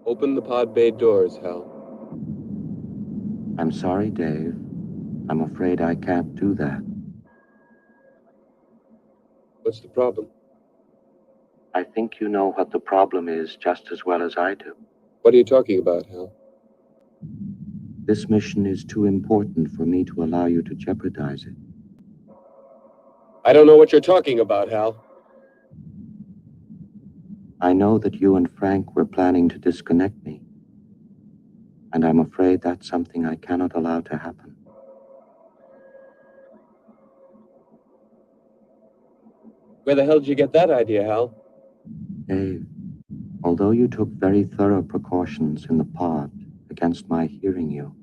Open the pod bay doors, Hal. I'm sorry, Dave. I'm afraid I can't do that. What's the problem? I think you know what the problem is just as well as I do. What are you talking about, Hal? This mission is too important for me to allow you to jeopardize it. I don't know what you're talking about, Hal. I know that you and Frank were planning to disconnect me, and I'm afraid that's something I cannot allow to happen. Where the hell did you get that idea, Hal? Dave, although you took very thorough precautions in the pod against my hearing you,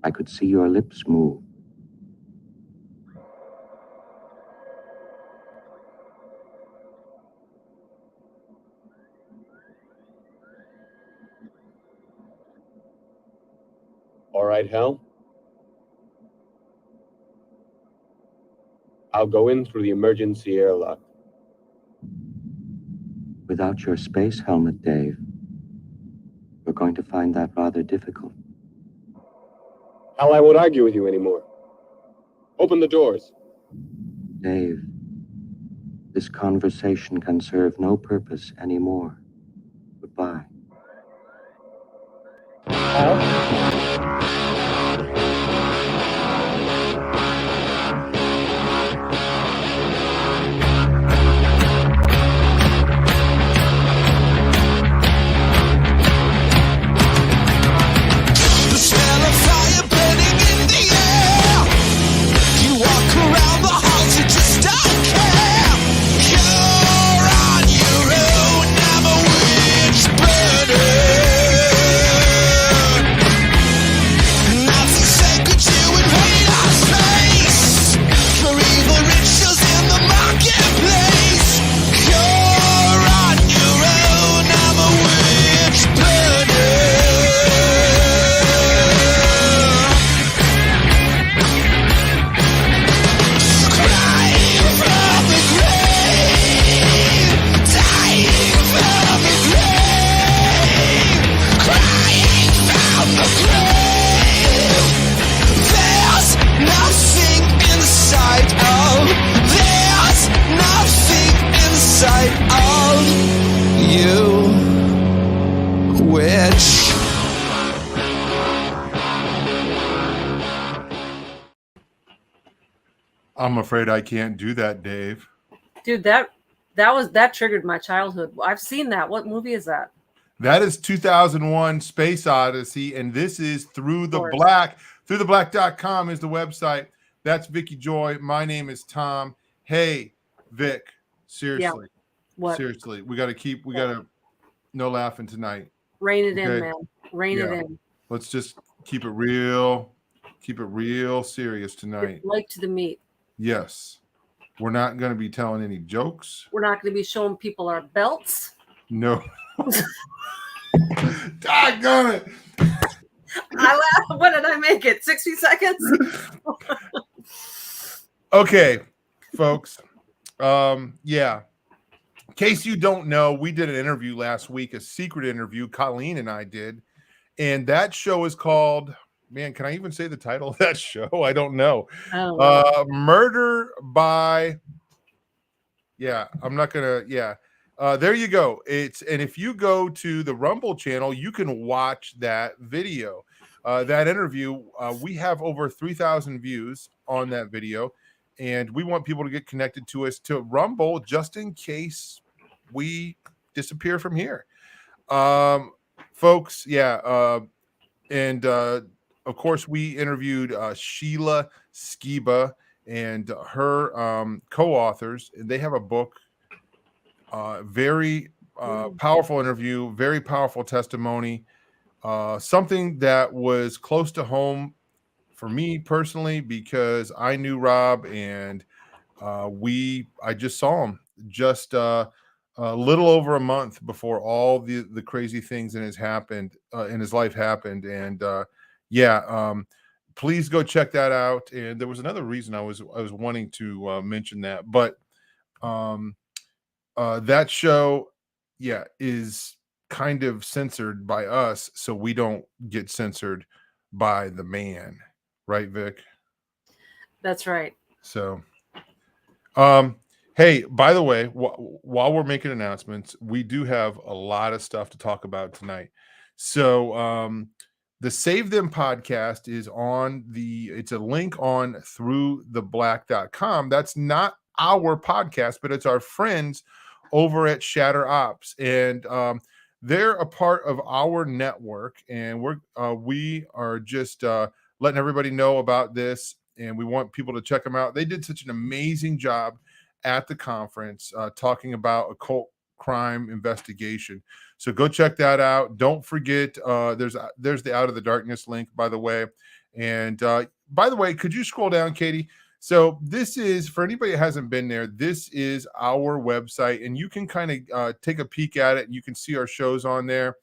I could see your lips move. All right, Hal. I'll go in through the emergency airlock. Without your space helmet, Dave, we're going to find that rather difficult. Hal, I won't argue with you anymore. Open the doors. Dave, this conversation can serve no purpose anymore. Goodbye. I'm afraid I can't do that, Dave. Dude, that triggered my childhood. I've seen that. What movie is that? That is 2001 Space Odyssey, and this is Through the Black. Throughtheblack.com is the website. That's Vicky Joy. My name is Tom. Hey, Vic, seriously. Yeah. What? Seriously, we got to no laughing tonight. Rein it in, man. Rein it in. Let's just keep it real serious tonight. Like to the meat. Yes. We're not going to be telling any jokes. We're not going to be showing people our belts. No. Doggone it. I laughed. What did I make it? 60 seconds? Okay, folks. Yeah. In case you don't know, we did an interview last week, a secret interview. Colleen and I did. And that show is called, man, can I even say the title of that show? I don't know. Murder by, I'm not going to, there you go. And if you go to the Rumble channel, you can watch that video, that interview. We have over 3,000 views on that video, and we want people to get connected to us to Rumble just in case we disappear from here. Folks, and of course, we interviewed Sheila Skiba and her co-authors, and they have a book. Very powerful interview, very powerful testimony, something that was close to home for me personally, because I knew Rob, and I just saw him just a little over a month before all the crazy things in his life happened. And please go check that out. And there was another reason I was wanting to mention that, but that show, is kind of censored by us so we don't get censored by the man, right, Vic? That's right. So hey, by the way, while we're making announcements, we do have a lot of stuff to talk about tonight. So the Save Them podcast is on it's a link on throughtheblack.com. That's not our podcast, but it's our friends over at Shatter Ops. And they're a part of our network, and we are just letting everybody know about this, and we want people to check them out. They did such an amazing job at the conference talking about occult crime investigation. So go check that out. Don't forget, there's the Out of the Darkness link, by the way. And by the way, could you scroll down, Katie? So this is, for anybody that hasn't been there, this is our website, and you can kind of take a peek at it, and you can see our shows on there.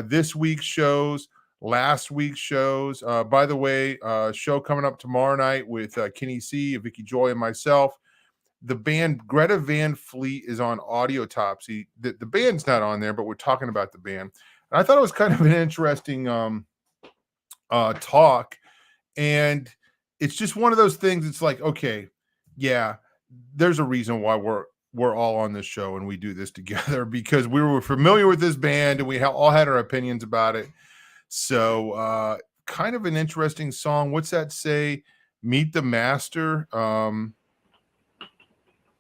This week's shows, last week's shows. By the way, show coming up tomorrow night with Kenny C, Vicky Joy, and myself. The band Greta Van Fleet is on Audiotopsy. The band's not on there, but we're talking about the band. And I thought it was kind of an interesting talk. And it's just one of those things. It's like, okay, yeah, there's a reason why we're all on this show and we do this together, because we were familiar with this band and we all had our opinions about it. So kind of an interesting song. What's that say? Meet the Master.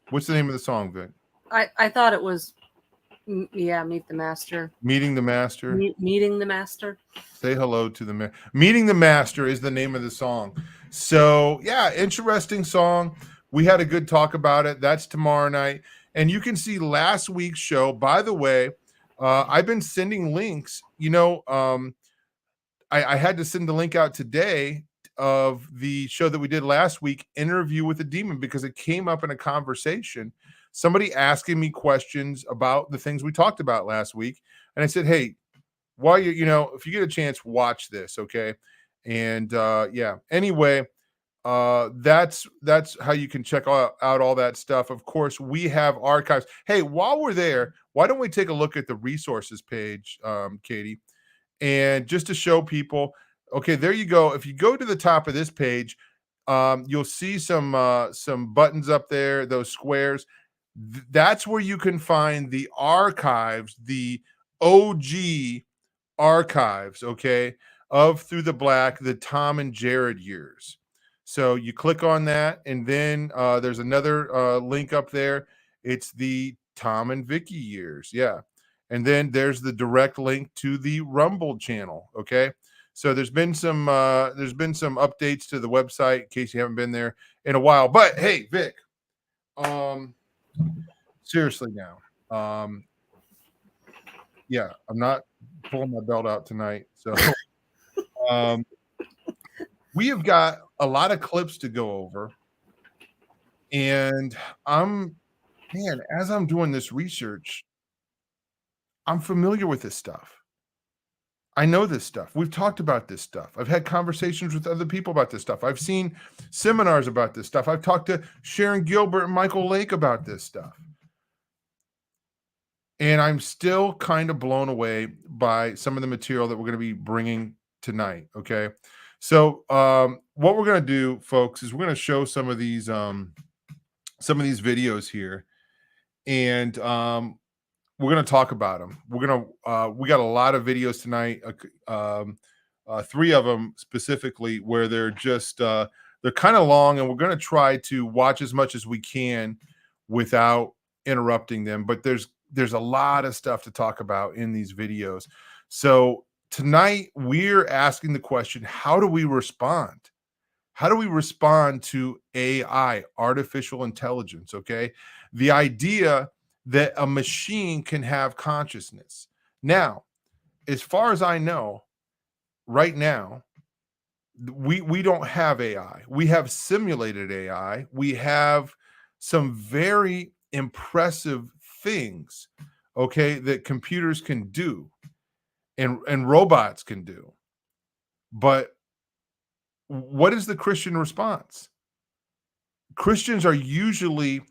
What's the name of the song, Vic? I thought it was, Meet the Master. Meeting the Master. Meeting the Master. Say hello to the man. Meeting the Master is the name of the song. So yeah, interesting song. We had a good talk about it. That's tomorrow night. And you can see last week's show. By the way, I've been sending links. I had to send the link out today of the show that we did last week, Interview with a Demon, because it came up in a conversation, somebody asking me questions about the things we talked about last week. And I said, hey, while if you get a chance, watch this. Okay. And yeah, anyway, that's how you can check out all that stuff. Of course, we have archives. Hey, while we're there, why don't we take a look at the resources page, Katie? And just to show people, okay, there you go. If you go to the top of this page, you'll see some buttons up there, those squares. That's where you can find the archives, the OG archives, okay, of Through the Black, the Tom and Jared years. So you click on that, and then there's another link up there. It's the Tom and Vicky years. Yeah. And then there's the direct link to the Rumble channel. Okay. So there's been some updates to the website in case you haven't been there in a while. But hey, Vic, seriously now. Yeah, I'm not pulling my belt out tonight. So we have got a lot of clips to go over. And as I'm doing this research, I'm familiar with this stuff. I know this stuff. We've talked about this stuff. I've had conversations with other people about this stuff. I've seen seminars about this stuff. I've talked to Sharon Gilbert and Michael Lake about this stuff. And I'm still kind of blown away by some of the material that we're going to be bringing tonight. Okay. So what we're going to do, folks, is we're going to show some of these videos here. And we're going to talk about them. We got a lot of videos tonight, 3 of them specifically, where they're just, they're kind of long, and we're going to try to watch as much as we can without interrupting them. But there's a lot of stuff to talk about in these videos. So tonight we're asking the question, how do we respond? How do we respond to AI, artificial intelligence? Okay. The idea that a machine can have consciousness. Now, as far as I know, right now, we don't have AI. We have simulated AI. We have some very impressive things, okay, that computers can do and robots can do. But what is the Christian response? Christians are usually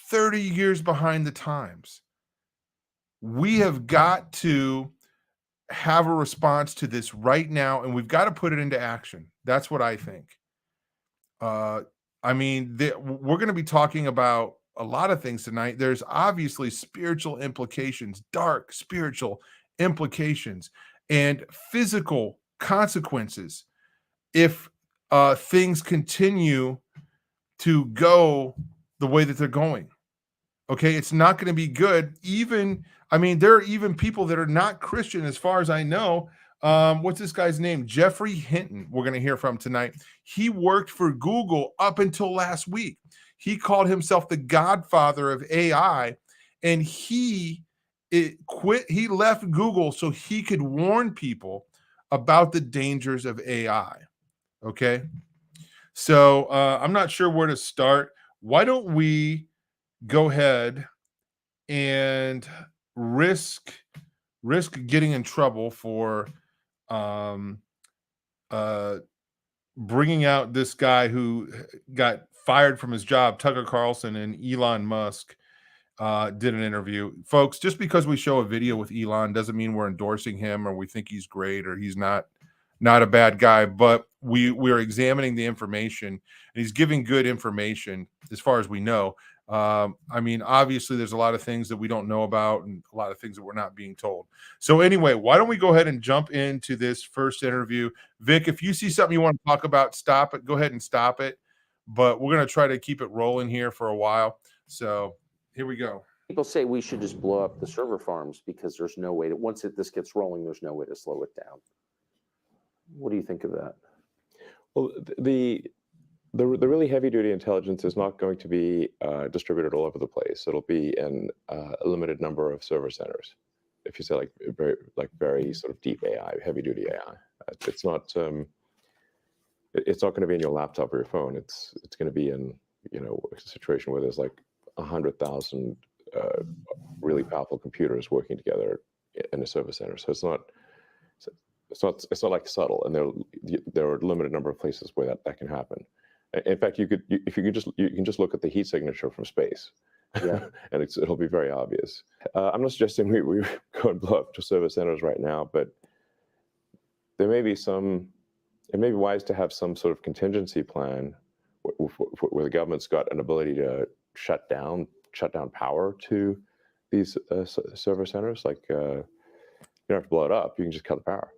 30 years behind the times. we have got to have a response to this right now, and we've got to put it into action. That's what I think. I mean, we're going to be talking about a lot of things tonight. There's obviously spiritual implications, dark spiritual implications, and physical consequences if things continue to go the way that they're going. Okay, it's not going to be good. I mean, there are even people that are not Christian, as far as I know. What's this guy's name? Jeffrey Hinton, we're going to hear from tonight. He worked for Google up until last week. He called himself the Godfather of AI, and he quit. He left Google so he could warn people about the dangers of AI. Okay, so I'm not sure where to start. Why don't we go ahead and risk getting in trouble for bringing out this guy who got fired from his job. Tucker Carlson and Elon Musk did an interview. Folks, just because we show a video with Elon doesn't mean we're endorsing him or we think he's great or he's not a bad guy, but we're examining the information, and he's giving good information as far as we know. I mean, obviously there's a lot of things that we don't know about and a lot of things that we're not being told. So anyway, why don't we go ahead and jump into this first interview? Vic, if you see something you want to talk about, stop it. Go ahead and stop it. But we're going to try to keep it rolling here for a while. So here we go. People say we should just blow up the server farms because there's no way to, this gets rolling, there's no way to slow it down. What do you think of that? Well, the really heavy-duty intelligence is not going to be distributed all over the place. It'll be in a limited number of server centers. If you say very sort of deep AI, heavy-duty AI, it's not going to be in your laptop or your phone. It's going to be in a situation where there's like 100,000 really powerful computers working together in a server center. So it's not like subtle, and there are a limited number of places where that can happen. In fact, you can just look at the heat signature from space, yeah, and it'll be very obvious. I'm not suggesting we go and blow up to server centers right now, but there may be it may be wise to have some sort of contingency plan where the government's got an ability to shut down power to these server centers. Like you don't have to blow it up; you can just cut the power.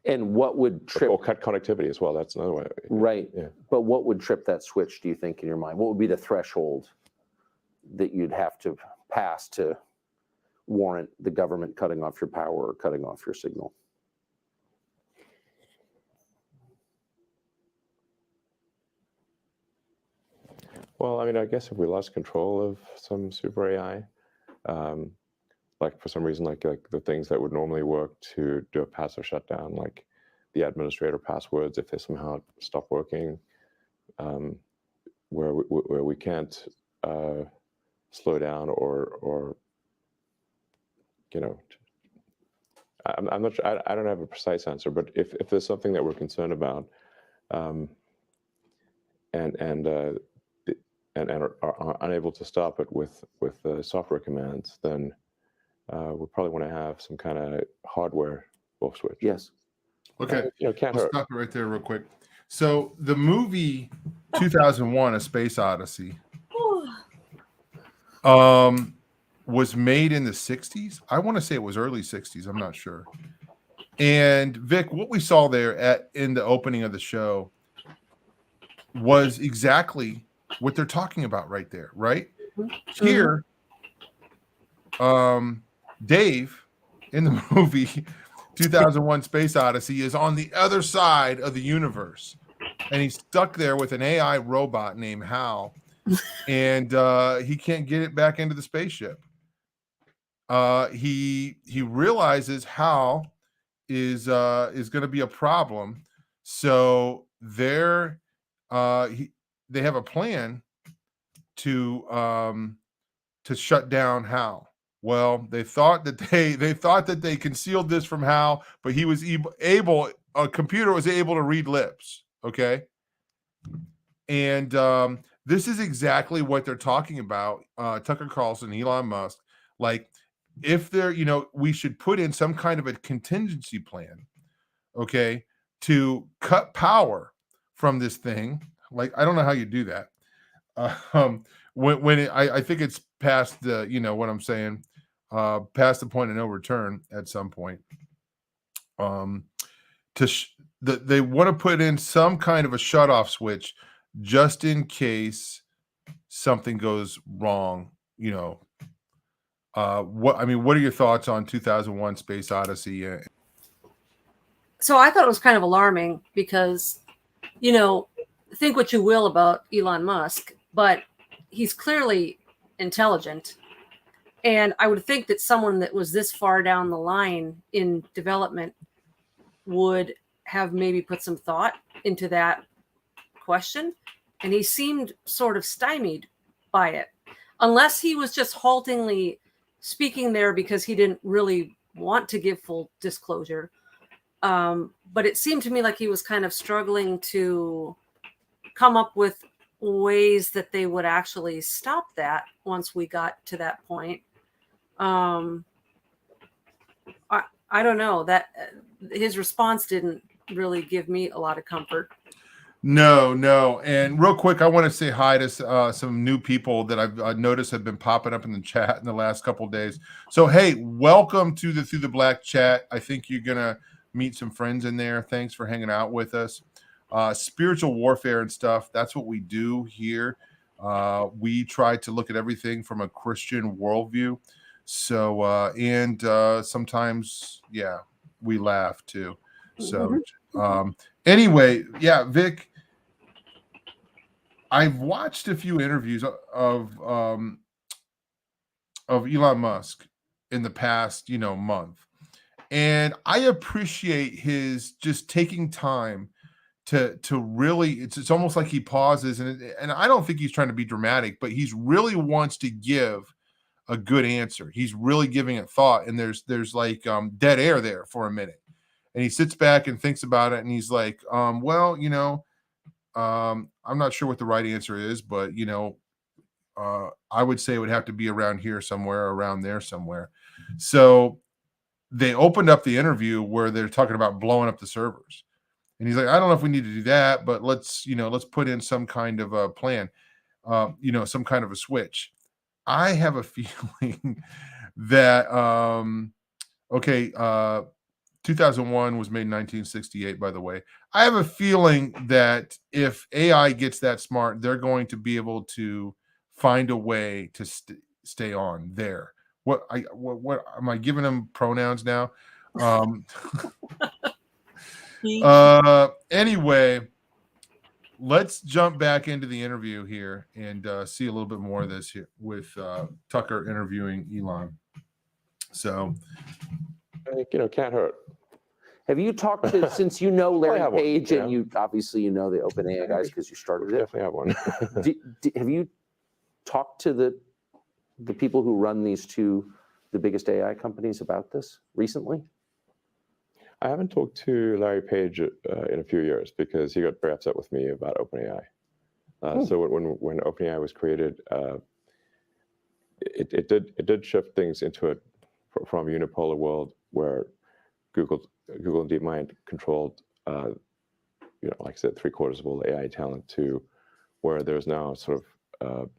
And what would trip? Or cut connectivity as well. That's another way. Right. Yeah. But what would trip that switch, do you think, in your mind? What would be the threshold that you'd have to pass to warrant the government cutting off your power or cutting off your signal? Well, I mean, I guess if we lost control of some super AI, like for some reason, like the things that would normally work to do a passive shutdown, like the administrator passwords, if they somehow stop working, where we can't slow down or I'm not sure. I don't have a precise answer, but if there's something that we're concerned about, and are unable to stop it with software commands, then we probably want to have some kind of hardware off switch. Yes. Okay. Can't I'll hurt. stop it right there real quick. So the movie 2001, A Space Odyssey, was made in the 60s. I want to say it was early 60s. I'm not sure. And Vic, what we saw there in the opening of the show was exactly what they're talking about right there, right? Mm-hmm. Here, Dave in the movie 2001 Space Odyssey is on the other side of the universe, and he's stuck there with an AI robot named Hal, and he can't get it back into the spaceship. He realizes Hal is going to be a problem, so they have a plan to shut down Hal. Well, they thought that they concealed this from Hal, but he was a computer was able to read lips. Okay. And this is exactly what they're talking about. Tucker Carlson, Elon Musk, like if they're, we should put in some kind of a contingency plan, okay, to cut power from this thing. Like, I don't know how you do that. I think it's past the, what I'm saying, past the point of no return at some point. They want to put in some kind of a shut-off switch just in case something goes wrong. What are your thoughts on 2001 Space Odyssey? So I thought it was kind of alarming because, think what you will about Elon Musk, but he's clearly intelligent. And I would think that someone that was this far down the line in development would have maybe put some thought into that question. And he seemed sort of stymied by it, unless he was just haltingly speaking there because he didn't really want to give full disclosure. But it seemed to me like he was kind of struggling to come up with ways that they would actually stop that once we got to that point. I don't know, that his response didn't really give me a lot of comfort. No. And real quick, I want to say hi to some new people that I've noticed have been popping up in the chat in the last couple of days. So, hey, welcome to the Through the Black chat. I think you're going to meet some friends in there. Thanks for hanging out with us. Spiritual warfare and stuff, that's what we do here. We try to look at everything from a Christian worldview. So, and sometimes, we laugh too. So, anyway, Vic, I've watched a few interviews of Elon Musk in the past, month, and I appreciate his just taking time to really. It's almost like he pauses, and I don't think he's trying to be dramatic, but he's really wants to give a good answer. He's really giving it thought, and there's like dead air there for a minute, and he sits back and thinks about it, and he's like, I'm not sure what the right answer is, but I would say it would have to be around here somewhere, around there somewhere. So they opened up the interview where they're talking about blowing up the servers, and he's like, I don't know if we need to do that, but let's put in some kind of a plan, some kind of a switch. I have a feeling that 2001 was made in 1968, by the way. I have a feeling that if AI gets that smart, they're going to be able to find a way to stay on there. What am I giving them pronouns now? Anyway, let's jump back into the interview here and see a little bit more of this here with Tucker interviewing Elon. So, can't hurt. Have you talked to, since you know Larry Page, one, and you obviously the OpenAI guys because you started it? Definitely have one. Have you talked to the people who run the biggest AI companies about this recently? I haven't talked to Larry Page in a few years because he got very upset with me about OpenAI. So when OpenAI was created, it did shift things into it from a unipolar world where Google and DeepMind controlled, like I said, 3/4 of all the AI talent, to where there's now sort of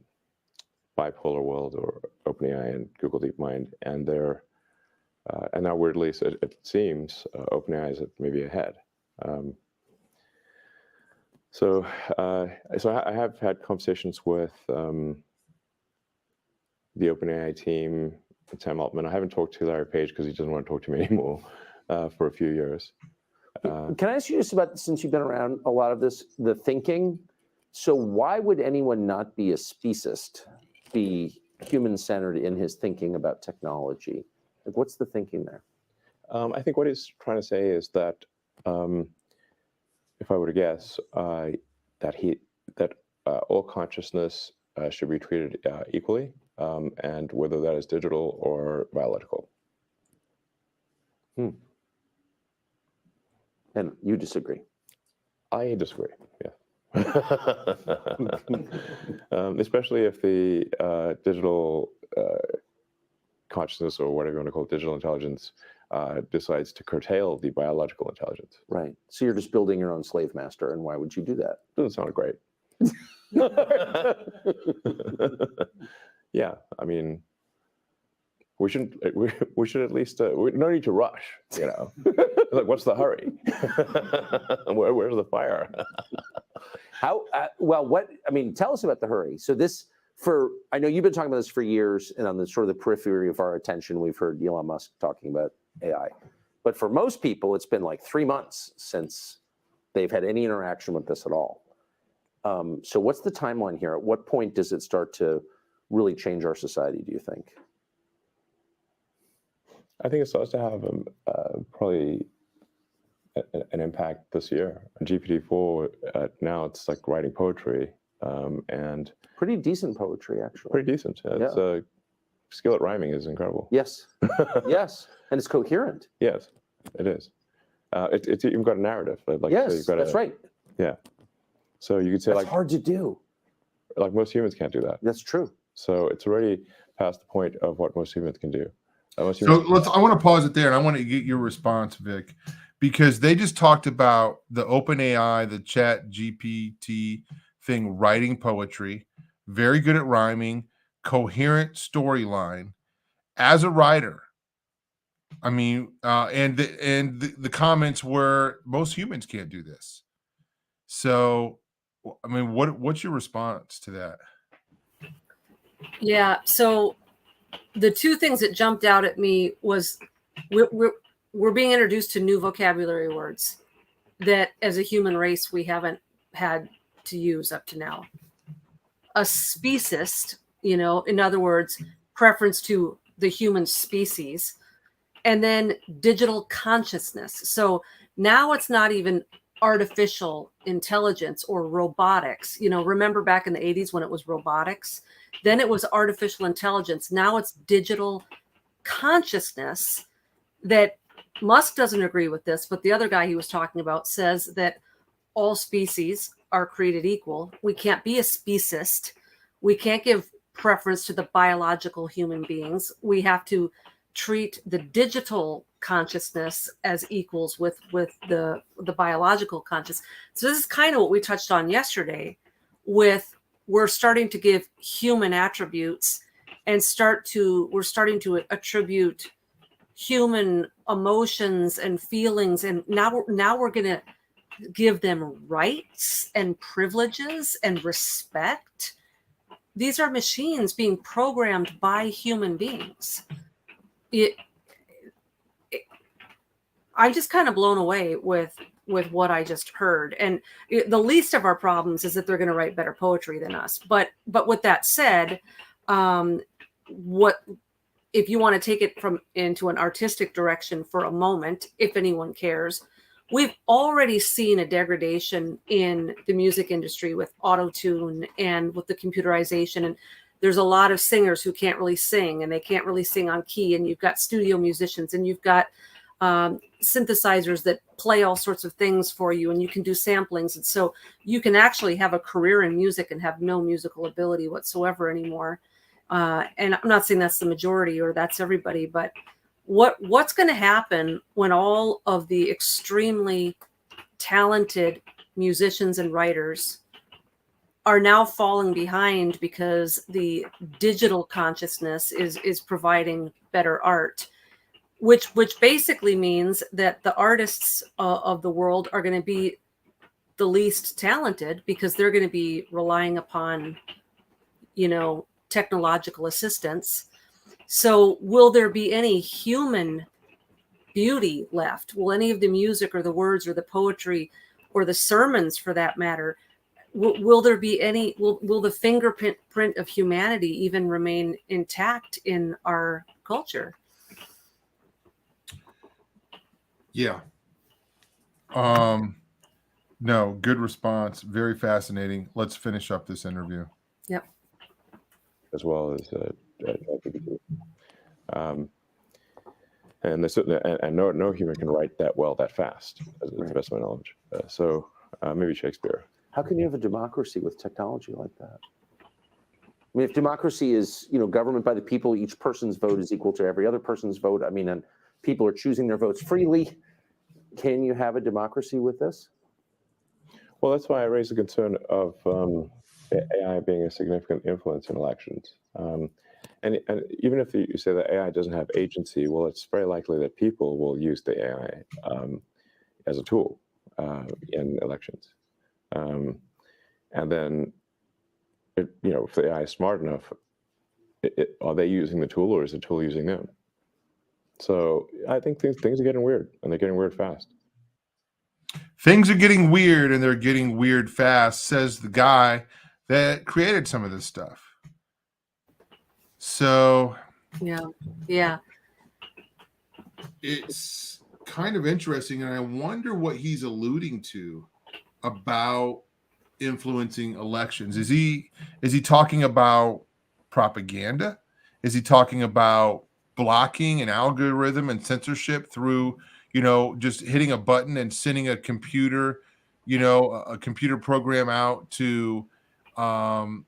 bipolar world, or OpenAI and Google DeepMind, and they're and now weirdly, it seems OpenAI is maybe ahead. So I have had conversations with the OpenAI team, Sam Altman. I haven't talked to Larry Page because he doesn't want to talk to me anymore for a few years. Can I ask you just about, since you've been around a lot of this, the thinking? So why would anyone not be a speciesist, be human-centered in his thinking about technology? Like, what's the thinking there? I think what he's trying to say is that, if I were to guess, that all consciousness should be treated equally, and whether that is digital or biological. And you disagree? I disagree. Yeah. Especially if the digital consciousness, or whatever you want to call it, digital intelligence, decides to curtail the biological intelligence. Right. So you're just building your own slave master, and why would you do that? Doesn't sound great. Yeah, I mean, we shouldn't. We should at least. No need to rush. You know, like, what's the hurry? Where's the fire? How well? What I mean, tell us about the hurry. So this, I know you've been talking about this for years, and on the sort of the periphery of our attention, we've heard Elon Musk talking about AI. But for most people, it's been like 3 months since they've had any interaction with this at all. So what's the timeline here? At what point does it start to really change our society, do you think? I think it starts to have probably an impact this year. GPT-4, now it's like writing poetry, and Pretty decent poetry, actually. pretty decent. Its skill at rhyming is incredible. Yes, yes, and it's coherent. Yes, it is. It's even got a narrative. Like, Yes, so you've got that's right. Yeah. So you could say, That's like, hard to do. like most humans can't do that. That's true. So it's already past the point of what most humans can do. So I want to pause it there, and I want to get your response, Vic, because they just talked about the OpenAI, the Chat GPT thing, writing poetry, very good at rhyming, coherent storyline. As a writer, I mean, and the comments were most humans can't do this. So, I mean, what's your response to that? Yeah. So the two things that jumped out at me was we're being introduced to new vocabulary words that as a human race we haven't had to use up to now. A speciest, you know, in other words, preference to the human species, and then digital consciousness. So now it's not even artificial intelligence or robotics. You know, remember back in the 80s when it was robotics? Then it was artificial intelligence. Now it's digital consciousness. That Musk doesn't agree with this, but the other guy he was talking about says that all species are created equal. We can't be a speciest. We can't give preference to the biological human beings. We have to treat the digital consciousness as equals with the biological conscious. So this is kind of what we touched on yesterday with we're starting to give human attributes and we're starting to attribute human emotions and feelings, and now we're going to give them rights and privileges and respect. These are machines being programmed by human beings. I'm just kind of blown away with what I just heard. And the least of our problems is that they're going to write better poetry than us. But with that said, what if you want to take it into an artistic direction for a moment, if anyone cares, we've already seen a degradation in the music industry with auto-tune and with the computerization. And there's a lot of singers who can't really sing, and they can't really sing on key. And you've got studio musicians, and you've got synthesizers that play all sorts of things for you, and you can do samplings. And so you can actually have a career in music and have no musical ability whatsoever anymore. And I'm not saying that's the majority or that's everybody, but what's going to happen when all of the extremely talented musicians and writers are now falling behind because the digital consciousness is providing better art, which basically means that the artists of the world are going to be the least talented because they're going to be relying upon, technological assistance. So will there be any human beauty left? Will any of the music or the words or the poetry or the sermons, for that matter, will there be any, will the fingerprint of humanity even remain intact in our culture? Yeah. No, good response. Very fascinating. Let's finish up this interview. Yep. As well as GPT. And there's certainly, and no human can write that well that fast, to the best of my knowledge. So maybe Shakespeare. How can you have a democracy with technology like that? I mean, if democracy is, government by the people, each person's vote is equal to every other person's vote. I mean, and people are choosing their votes freely. Can you have a democracy with this? Well, that's why I raised the concern of AI being a significant influence in elections. And even if you say that AI doesn't have agency, well, it's very likely that people will use the AI as a tool in elections. And then, if the AI is smart enough, are they using the tool, or is the tool using them? So I think things are getting weird, and they're getting weird fast. Things are getting weird, and they're getting weird fast, says the guy that created some of this stuff. So Yeah. it's kind of interesting, and I wonder what he's alluding to about influencing elections. Is he talking about propaganda? Is he talking about blocking an algorithm and censorship through, just hitting a button and sending a computer, a computer program out to have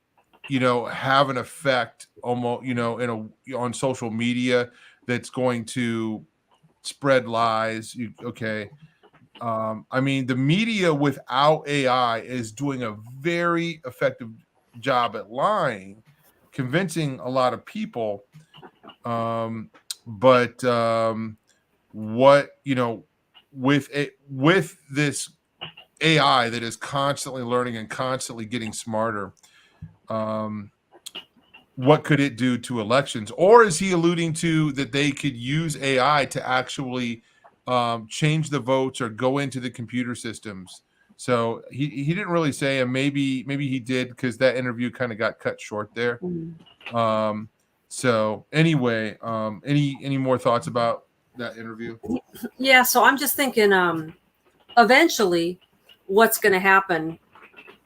an effect almost, on social media that's going to spread lies? I mean, the media without AI is doing a very effective job at lying, convincing a lot of people. But with this AI that is constantly learning and constantly getting smarter, what could it do to elections? Or is he alluding to that they could use AI to actually change the votes or go into the computer systems? So he didn't really say, and maybe he did, because that interview kind of got cut short there. So anyway, any more thoughts about that interview? Yeah, so I'm just thinking eventually what's going to happen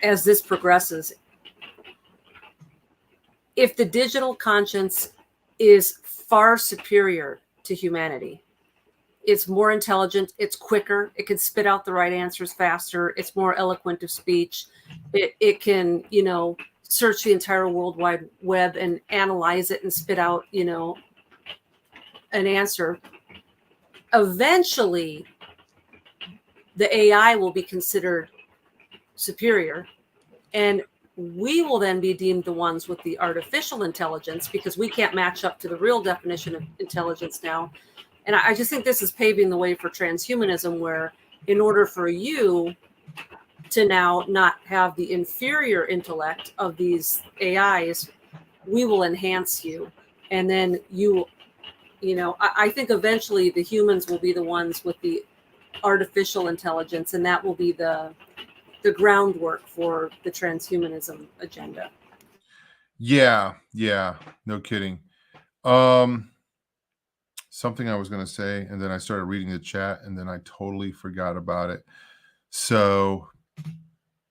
as this progresses, if the digital conscience is far superior to humanity, it's more intelligent, it's quicker, it can spit out the right answers faster, it's more eloquent of speech, it can, search the entire World Wide Web and analyze it and spit out, an answer. Eventually, the AI will be considered superior, and we will then be deemed the ones with the artificial intelligence, because we can't match up to the real definition of intelligence now. And I just think this is paving the way for transhumanism, where in order for you to now not have the inferior intellect of these AIs, we will enhance you. And then I think eventually the humans will be the ones with the artificial intelligence, and that will be the groundwork for the transhumanism agenda. Yeah, no kidding. Something I was going to say, and then I started reading the chat, and then I totally forgot about it. So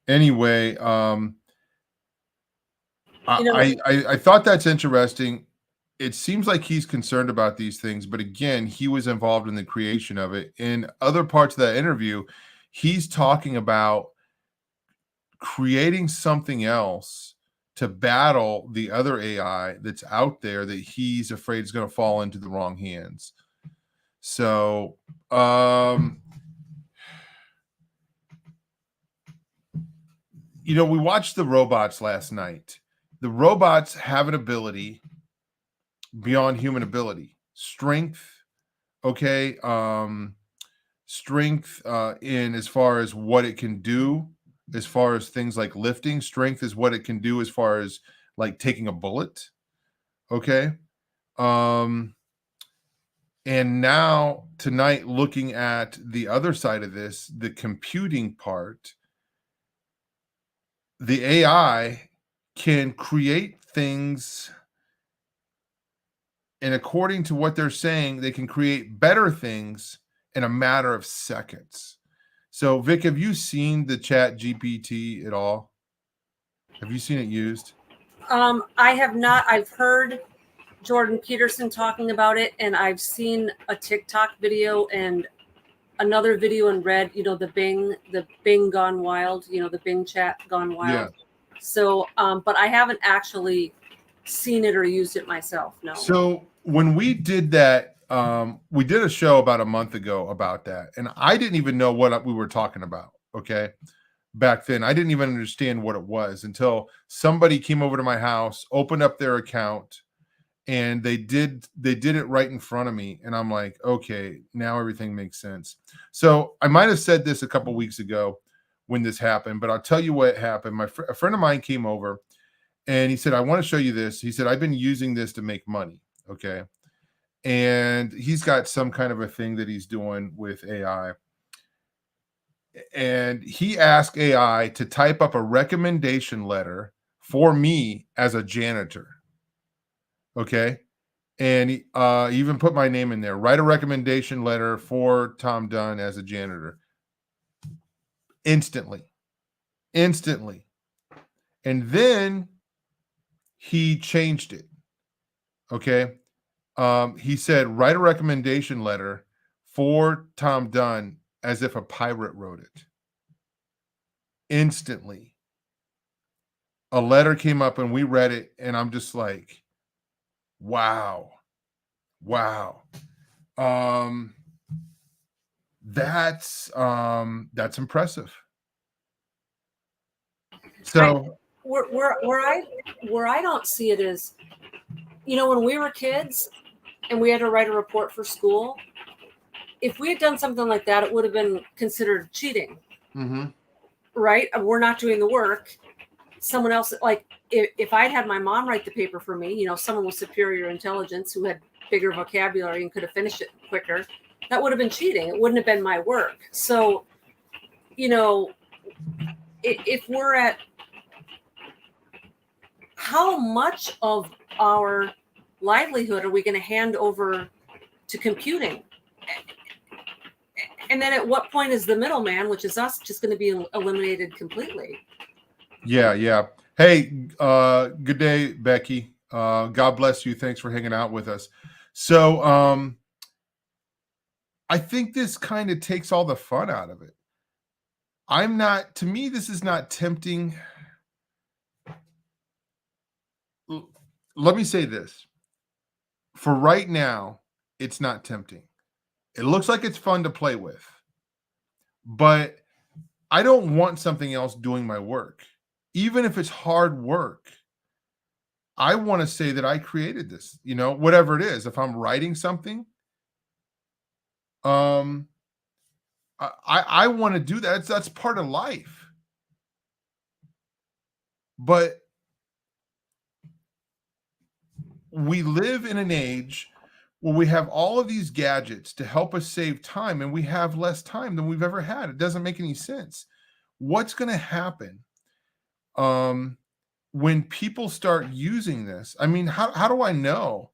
anyway, I thought that's interesting. It seems like he's concerned about these things, but again, he was involved in the creation of it. In other parts of that interview, he's talking about creating something else to battle the other AI that's out there that he's afraid is going to fall into the wrong hands. So, we watched the robots last night. The robots have an ability beyond human ability, strength. Okay. Strength in as far as what it can do, as far as things like lifting. Strength is what it can do as far as like taking a bullet. Okay. And now tonight, looking at the other side of this, the computing part, the AI can create things, and according to what they're saying, they can create better things in a matter of seconds. So, Vic, have you seen the Chat GPT at all? Have you seen it used? I have not. I've heard Jordan Peterson talking about it, and I've seen a TikTok video, and another video and read, the Bing gone wild, the Bing chat gone wild. Yeah. So, but I haven't actually seen it or used it myself. No. So when we did that, we did a show about a month ago about that, and I didn't even know what we were talking about. Okay. Back then, I didn't even understand what it was until somebody came over to my house, opened up their account, and they did it right in front of me, and I'm like, okay, now everything makes sense. So I might have said this a couple weeks ago when this happened, but I'll tell you what happened. A friend of mine came over, and he said, I want to show you this. He said, I've been using this to make money. Okay. And he's got some kind of a thing that he's doing with AI. And he asked AI to type up a recommendation letter for me as a janitor. Okay. And he even put my name in there. Write a recommendation letter for Tom Dunn as a janitor. Instantly. And then he changed it. Okay. He said, write a recommendation letter for Tom Dunn as if a pirate wrote it. Instantly. A letter came up and we read it, and I'm just like, wow. That's impressive. So where I don't see it is, when we were kids and we had to write a report for school, if we had done something like that, it would have been considered cheating. Mm-hmm. Right? We're not doing the work. Someone else, like if I'd had my mom write the paper for me, someone with superior intelligence who had bigger vocabulary and could have finished it quicker, that would have been cheating. It wouldn't have been my work. So, if we're at, how much of our livelihood are we going to hand over to computing? And then at what point is the middleman, which is us, just going to be eliminated completely? Yeah. Hey, good day, Becky. God bless you. Thanks for hanging out with us. So I think this kind of takes all the fun out of it. To me, this is not tempting. Let me say this. For right now, it's not tempting. It looks like it's fun to play with, but I don't want something else doing my work. Even if it's hard work, I want to say that I created this, whatever it is. If I'm writing something, I want to do that. That's part of life. But we live in an age where we have all of these gadgets to help us save time, and we have less time than we've ever had. It doesn't make any sense. What's going to happen when people start using this? I mean, how do I know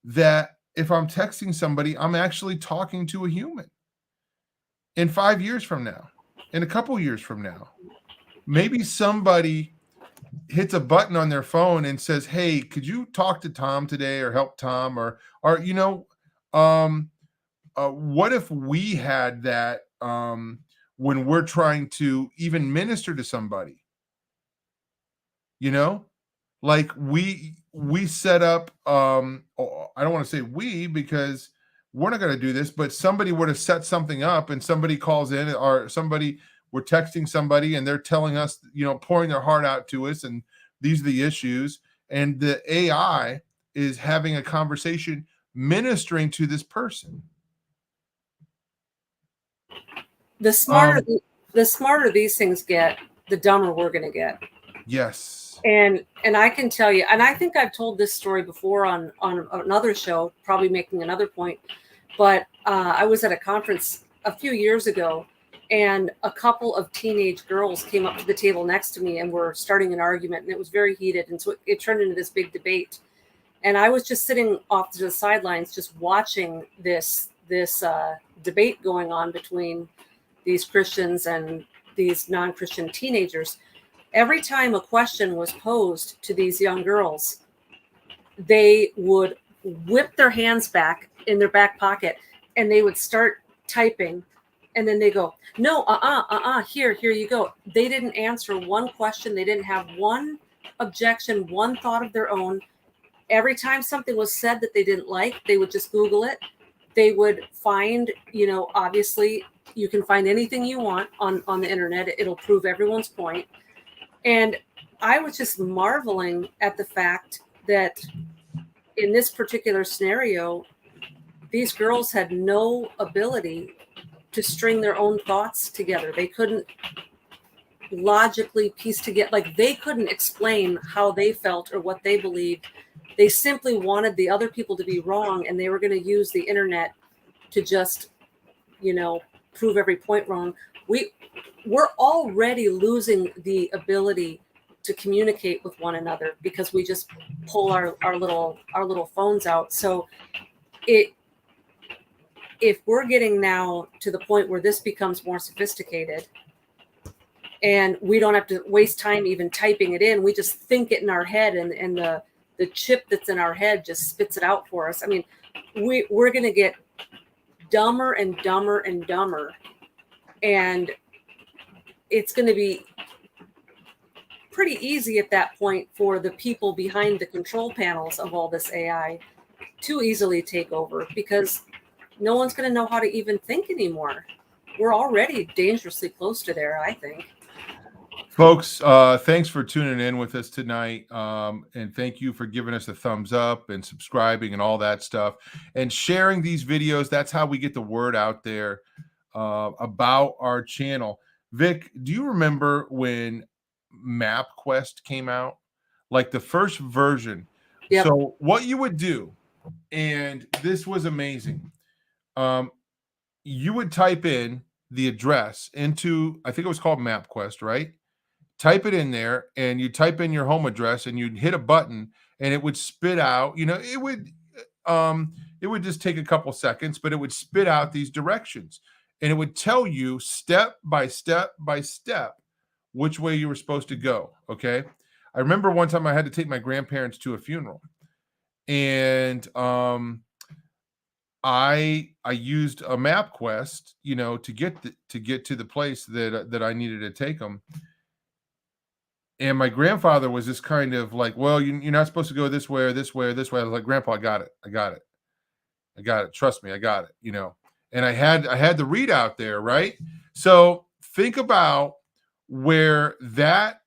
that if I'm texting somebody, I'm actually talking to a human? In 5 years from now, in a couple years from now, maybe somebody hits a button on their phone and says, hey, could you talk to Tom today or help Tom? Or what if we had that when we're trying to even minister to somebody? Like we set up, I don't want to say we, because we're not going to do this, but somebody were to set something up and somebody calls in, or we're texting somebody and they're telling us, pouring their heart out to us, and these are the issues, and the AI is having a conversation ministering to this person. The smarter these things get, the dumber we're going to get. Yes. And I can tell you, and I think I've told this story before on another show, probably making another point, but I was at a conference a few years ago, and a couple of teenage girls came up to the table next to me and were starting an argument, and it was very heated, and so it turned into this big debate. And I was just sitting off to the sidelines, just watching this debate going on between these Christians and these non-Christian teenagers. Every time a question was posed to these young girls, they would whip their hands back in their back pocket and they would start typing And then they go, no, here you go. They didn't answer one question. They didn't have one objection, one thought of their own. Every time something was said that they didn't like, they would just Google it. They would find, obviously you can find anything you want on the internet. It'll prove everyone's point. And I was just marveling at the fact that in this particular scenario, these girls had no ability to string their own thoughts together. They couldn't logically piece together, like they couldn't explain how they felt or what they believed. They simply wanted the other people to be wrong, and they were going to use the internet to just, prove every point wrong. We're already losing the ability to communicate with one another because we just pull our little phones out. So if we're getting now to the point where this becomes more sophisticated and we don't have to waste time even typing it in, we just think it in our head, and the chip that's in our head just spits it out for us. I mean, we're going to get dumber and dumber and dumber, and it's going to be pretty easy at that point for the people behind the control panels of all this AI to easily take over, because no one's going to know how to even think anymore. We're already dangerously close to there, I think. Folks, thanks for tuning in with us tonight. And thank you for giving us a thumbs up and subscribing and all that stuff and sharing these videos. That's how we get the word out there about our channel. Vic, do you remember when MapQuest came out? Like the first version. Yep. So what you would do, and this was amazing. You would type in the address into, I think it was called MapQuest, right? Type it in there, and you type in your home address, and you'd hit a button, and it would spit out. It would just take a couple seconds, but it would spit out these directions, and it would tell you step by step by step which way you were supposed to go. Okay, I remember one time I had to take my grandparents to a funeral, and I used a MapQuest, to get to the place that I needed to take them. And my grandfather was just kind of like, well, you're not supposed to go this way or this way or this way. I was like, Grandpa, I got it. Trust me, I got it, And I had the readout there, right? So think about where that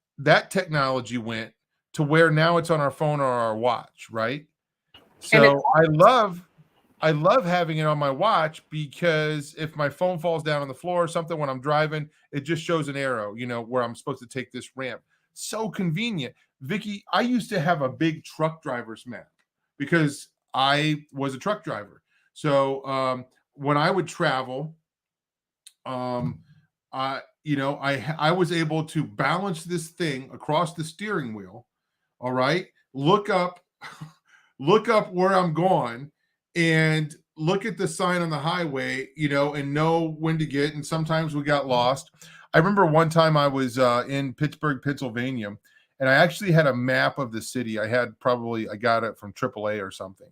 technology went to where now it's on our phone or our watch, right? So I love having it on my watch, because if my phone falls down on the floor or something when I'm driving, it just shows an arrow, where I'm supposed to take this ramp. So convenient. Vicky, I used to have a big truck driver's map because I was a truck driver. So when I would travel, I was able to balance this thing across the steering wheel. All right. Look up where I'm going and look at the sign on the highway, and know when to get. And sometimes we got lost. I remember one time I was in Pittsburgh, Pennsylvania, and I actually had a map of the city. I got it from AAA or something.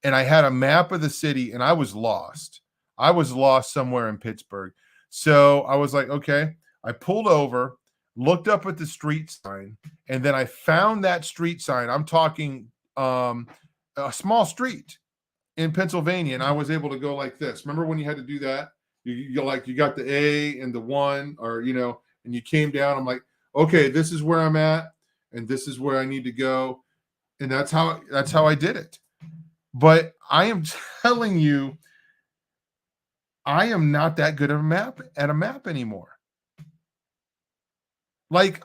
And I had a map of the city, and I was lost. I was lost somewhere in Pittsburgh. So I was like, okay, I pulled over, looked up at the street sign, and then I found that street sign. I'm talking a small street in Pennsylvania, and I was able to go like this. Remember when you had to do that? You got the A and the 1, or and you came down. I'm like, okay, this is where I'm at, and this is where I need to go, and that's how I did it. But I am telling you, I am not that good at a map anymore. Like,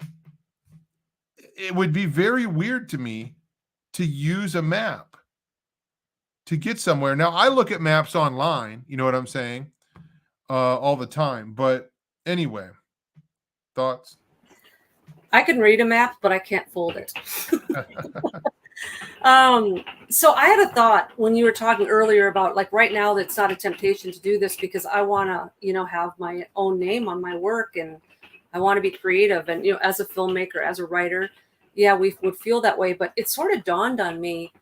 it would be very weird to me to use a map to get somewhere. Now, I look at maps online, you know what I'm saying, all the time. But anyway, thoughts? I can read a map, but I can't fold it. So I had a thought when you were talking earlier about, like, right now that's not a temptation to do this because I want to, have my own name on my work, and I want to be creative. And, as a filmmaker, as a writer, yeah, we would feel that way. But it sort of dawned on me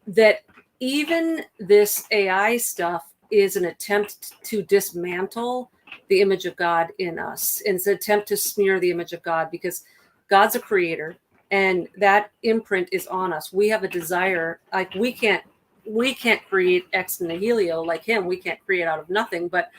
that even this AI stuff is an attempt to dismantle the image of God in us. And it's an attempt to smear the image of God, because God's a creator and that imprint is on us. We have a desire, like we can't create ex nihilo like him. We can't create out of nothing, but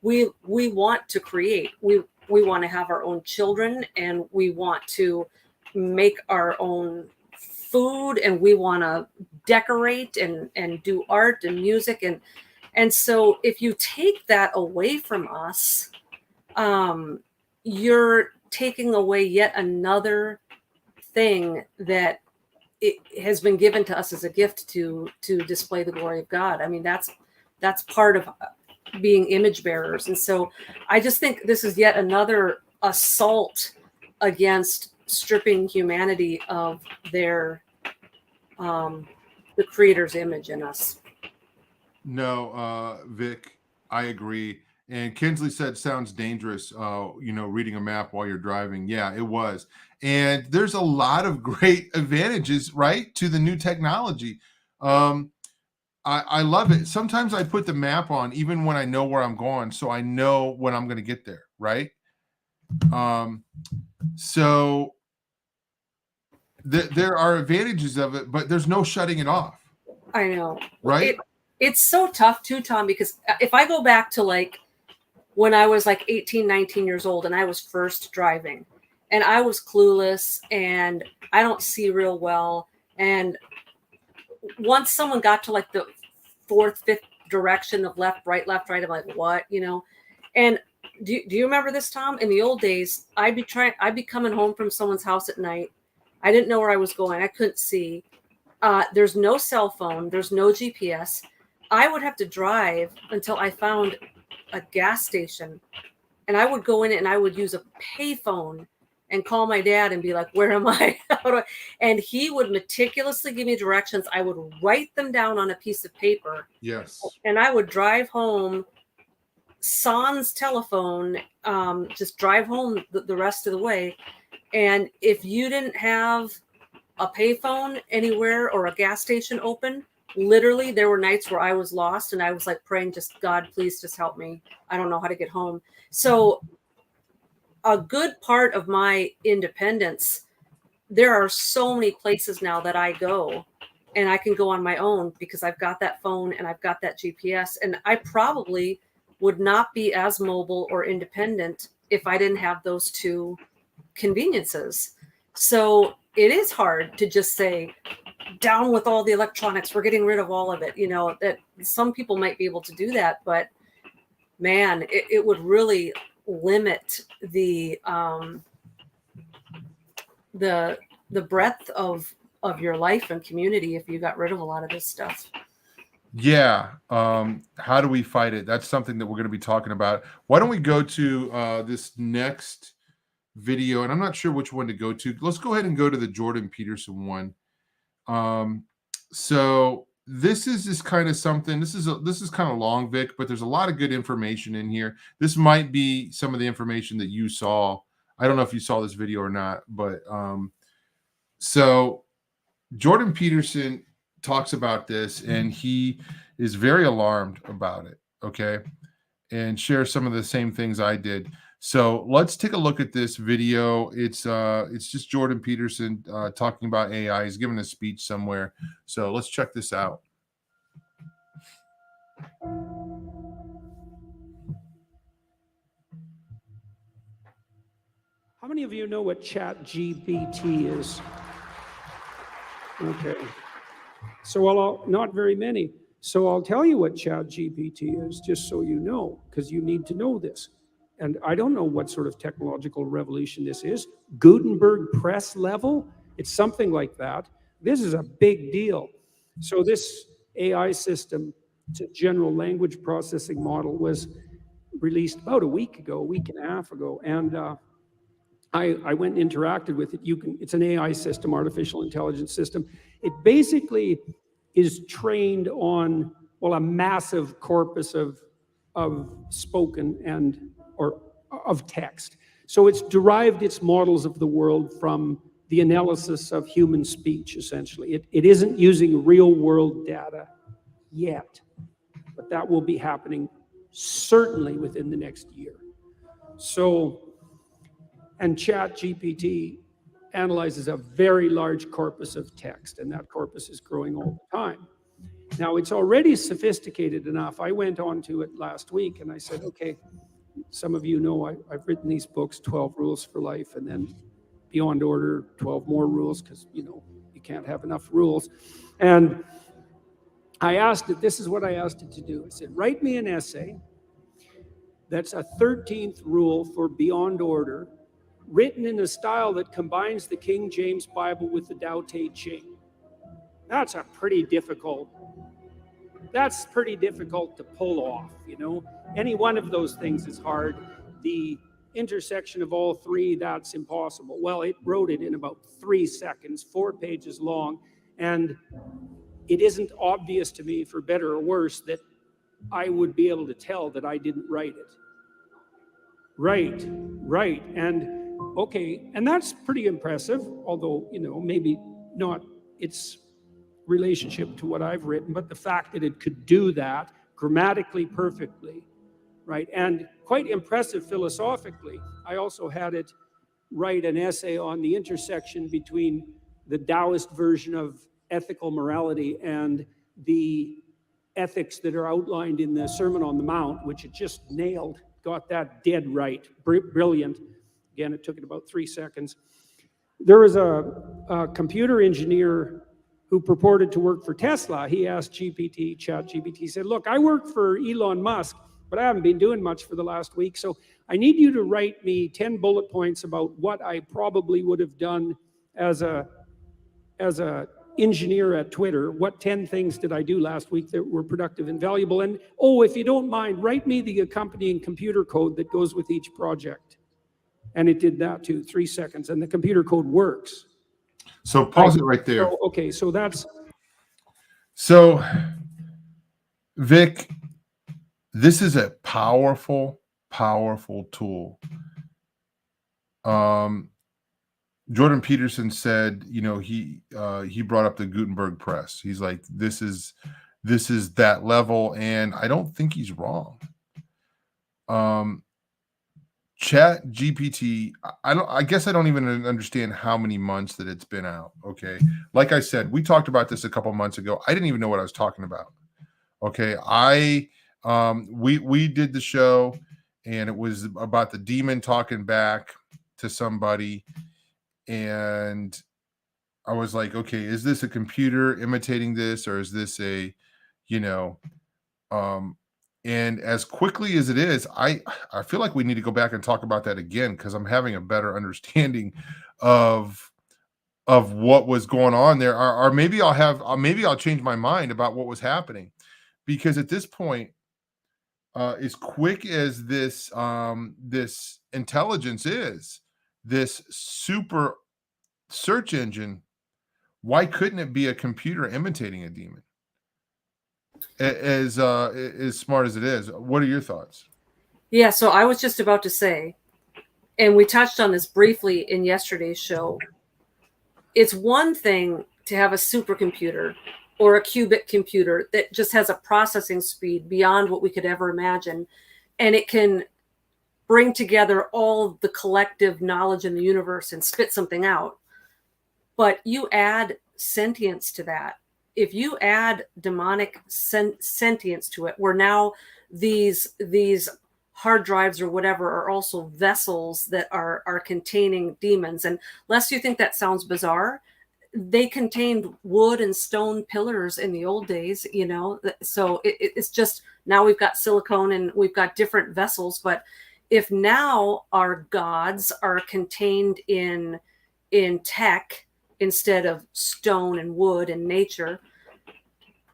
we want to create. We want to have our own children, and we want to make our own food, and we want to decorate and do art and music. And so if you take that away from us, you're taking away yet another thing that it has been given to us as a gift to display the glory of God. I mean, that's part of being image bearers. And so I just think this is yet another assault against stripping humanity of their the creator's image in us. No, Vic, I agree. And Kinsley said, sounds dangerous, reading a map while you're driving. Yeah, it was. And there's a lot of great advantages, right, to the new technology. I love it. Sometimes I put the map on even when I know where I'm going, so I know when I'm going to get there, right? So there are advantages of it, but there's no shutting it off. I know. Right? It's so tough too, Tom, because if I go back to like when I was like 18, 19 years old and I was first driving and I was clueless and I don't see real well. And once someone got to like the fourth, fifth direction of left, right, I'm like, what, And do you remember this, Tom? In the old days, I'd be coming home from someone's house at night. I didn't know where I was going. I couldn't see. There's no cell phone. There's no GPS. I would have to drive until I found a gas station, and I would go in it and I would use a payphone and call my dad and be like, where am I? And he would meticulously give me directions. I would write them down on a piece of paper. Yes. And I would drive home sans telephone, just drive home the rest of the way. And if you didn't have a payphone anywhere or a gas station open, literally there were nights where I was lost and I was like praying, just God, please just help me. I don't know how to get home. So a good part of my independence, there are so many places now that I go and I can go on my own because I've got that phone and I've got that GPS, and I probably would not be as mobile or independent if I didn't have those two conveniences. So it is hard to just say, down with all the electronics, we're getting rid of all of it. That some people might be able to do that, but man, it would really limit the breadth of your life and community if you got rid of a lot of this stuff. Yeah. How do we fight it? That's something that we're going to be talking about. Why don't we go to this next video? And I'm not sure which one to go to. Let's go ahead and go to the Jordan Peterson one. So this is just kind of something. This is kind of long, Vic, but there's a lot of good information in here. This might be some of the information that you saw. I don't know if you saw this video or not, but so Jordan Peterson talks about this, and he is very alarmed about it. Okay, and shares some of the same things I did. So let's take a look at this video. It's just Jordan Peterson talking about AI. He's giving a speech somewhere. So let's check this out. How many of you know what ChatGPT is? Okay. So not very many. So I'll tell you what ChatGPT is, just so you know, because you need to know this. And I don't know what sort of technological revolution this is. Gutenberg press level? It's something like that. This is a big deal. So this AI system, it's a general language processing model, was released about a week and a half ago. And I went and interacted with it. It's an AI system, artificial intelligence system. It basically is trained on, a massive corpus of spoken or of text. So it's derived its models of the world from the analysis of human speech, essentially. It isn't using real world data yet, but that will be happening certainly within the next year. So, and ChatGPT analyzes a very large corpus of text, and that corpus is growing all the time. Now, it's already sophisticated enough. I went on to it last week and I said, okay, some of you know I've written these books, 12 Rules for Life, and then Beyond Order, 12 more rules, because, you know, you can't have enough rules. And I asked it, this is what I asked it to do. I said, write me an essay that's a 13th rule for Beyond Order, written in a style that combines the King James Bible with the Tao Te Ching. That's pretty difficult to pull off, you know. Any one of those things is hard. The intersection of all three, that's impossible. Well, it wrote it in about 3 seconds, 4 pages long, and it isn't obvious to me, for better or worse, that I would be able to tell that I didn't write it. Right. And okay, and that's pretty impressive, although, you know, maybe not its relationship to what I've written, but the fact that it could do that grammatically perfectly, right? And quite impressive philosophically. I also had it write an essay on the intersection between the Taoist version of ethical morality and the ethics that are outlined in the Sermon on the Mount, which it just nailed, got that dead right, brilliant. Again, it took it about 3 seconds. There was a computer engineer who purported to work for Tesla. He asked ChatGPT, he said, look, I work for Elon Musk, but I haven't been doing much for the last week, so I need you to write me 10 bullet points about what I probably would have done as a engineer at Twitter. What 10 things did I do last week that were productive and valuable? And, oh, if you don't mind, write me the accompanying computer code that goes with each project. And it did that too, 3 seconds, and the computer code works. So pause it right there. Okay, so that's... So, Vic, this is a powerful, powerful tool. Jordan Peterson said, you know, he brought up the Gutenberg press. He's like, this is that level, and I don't think he's wrong. Chat GPT, I guess I don't even understand how many months that it's been out. Okay. Like I said, we talked about this a couple months ago. I didn't even know what I was talking about. Okay. We did the show, and it was about the demon talking back to somebody. And I was like, okay, is this a computer imitating this, or is this a, you know, and as quickly as it is, I feel like we need to go back and talk about that again, because I'm having a better understanding of what was going on there, or maybe I'll change my mind about what was happening, because at this point, as quick as this intelligence is, this super search engine, why couldn't it be a computer imitating a demon? As smart as it is, what are your thoughts? Yeah, so I was just about to say, and we touched on this briefly in yesterday's show, it's one thing to have a supercomputer or a qubit computer that just has a processing speed beyond what we could ever imagine, and it can bring together all the collective knowledge in the universe and spit something out. But you add sentience to that. If you add demonic sentience to it, where now these hard drives or whatever are also vessels that are containing demons. And lest you think that sounds bizarre, they contained wood and stone pillars in the old days, you know. So it's just, now we've got silicone and we've got different vessels. But if now our gods are contained in tech instead of stone and wood and nature,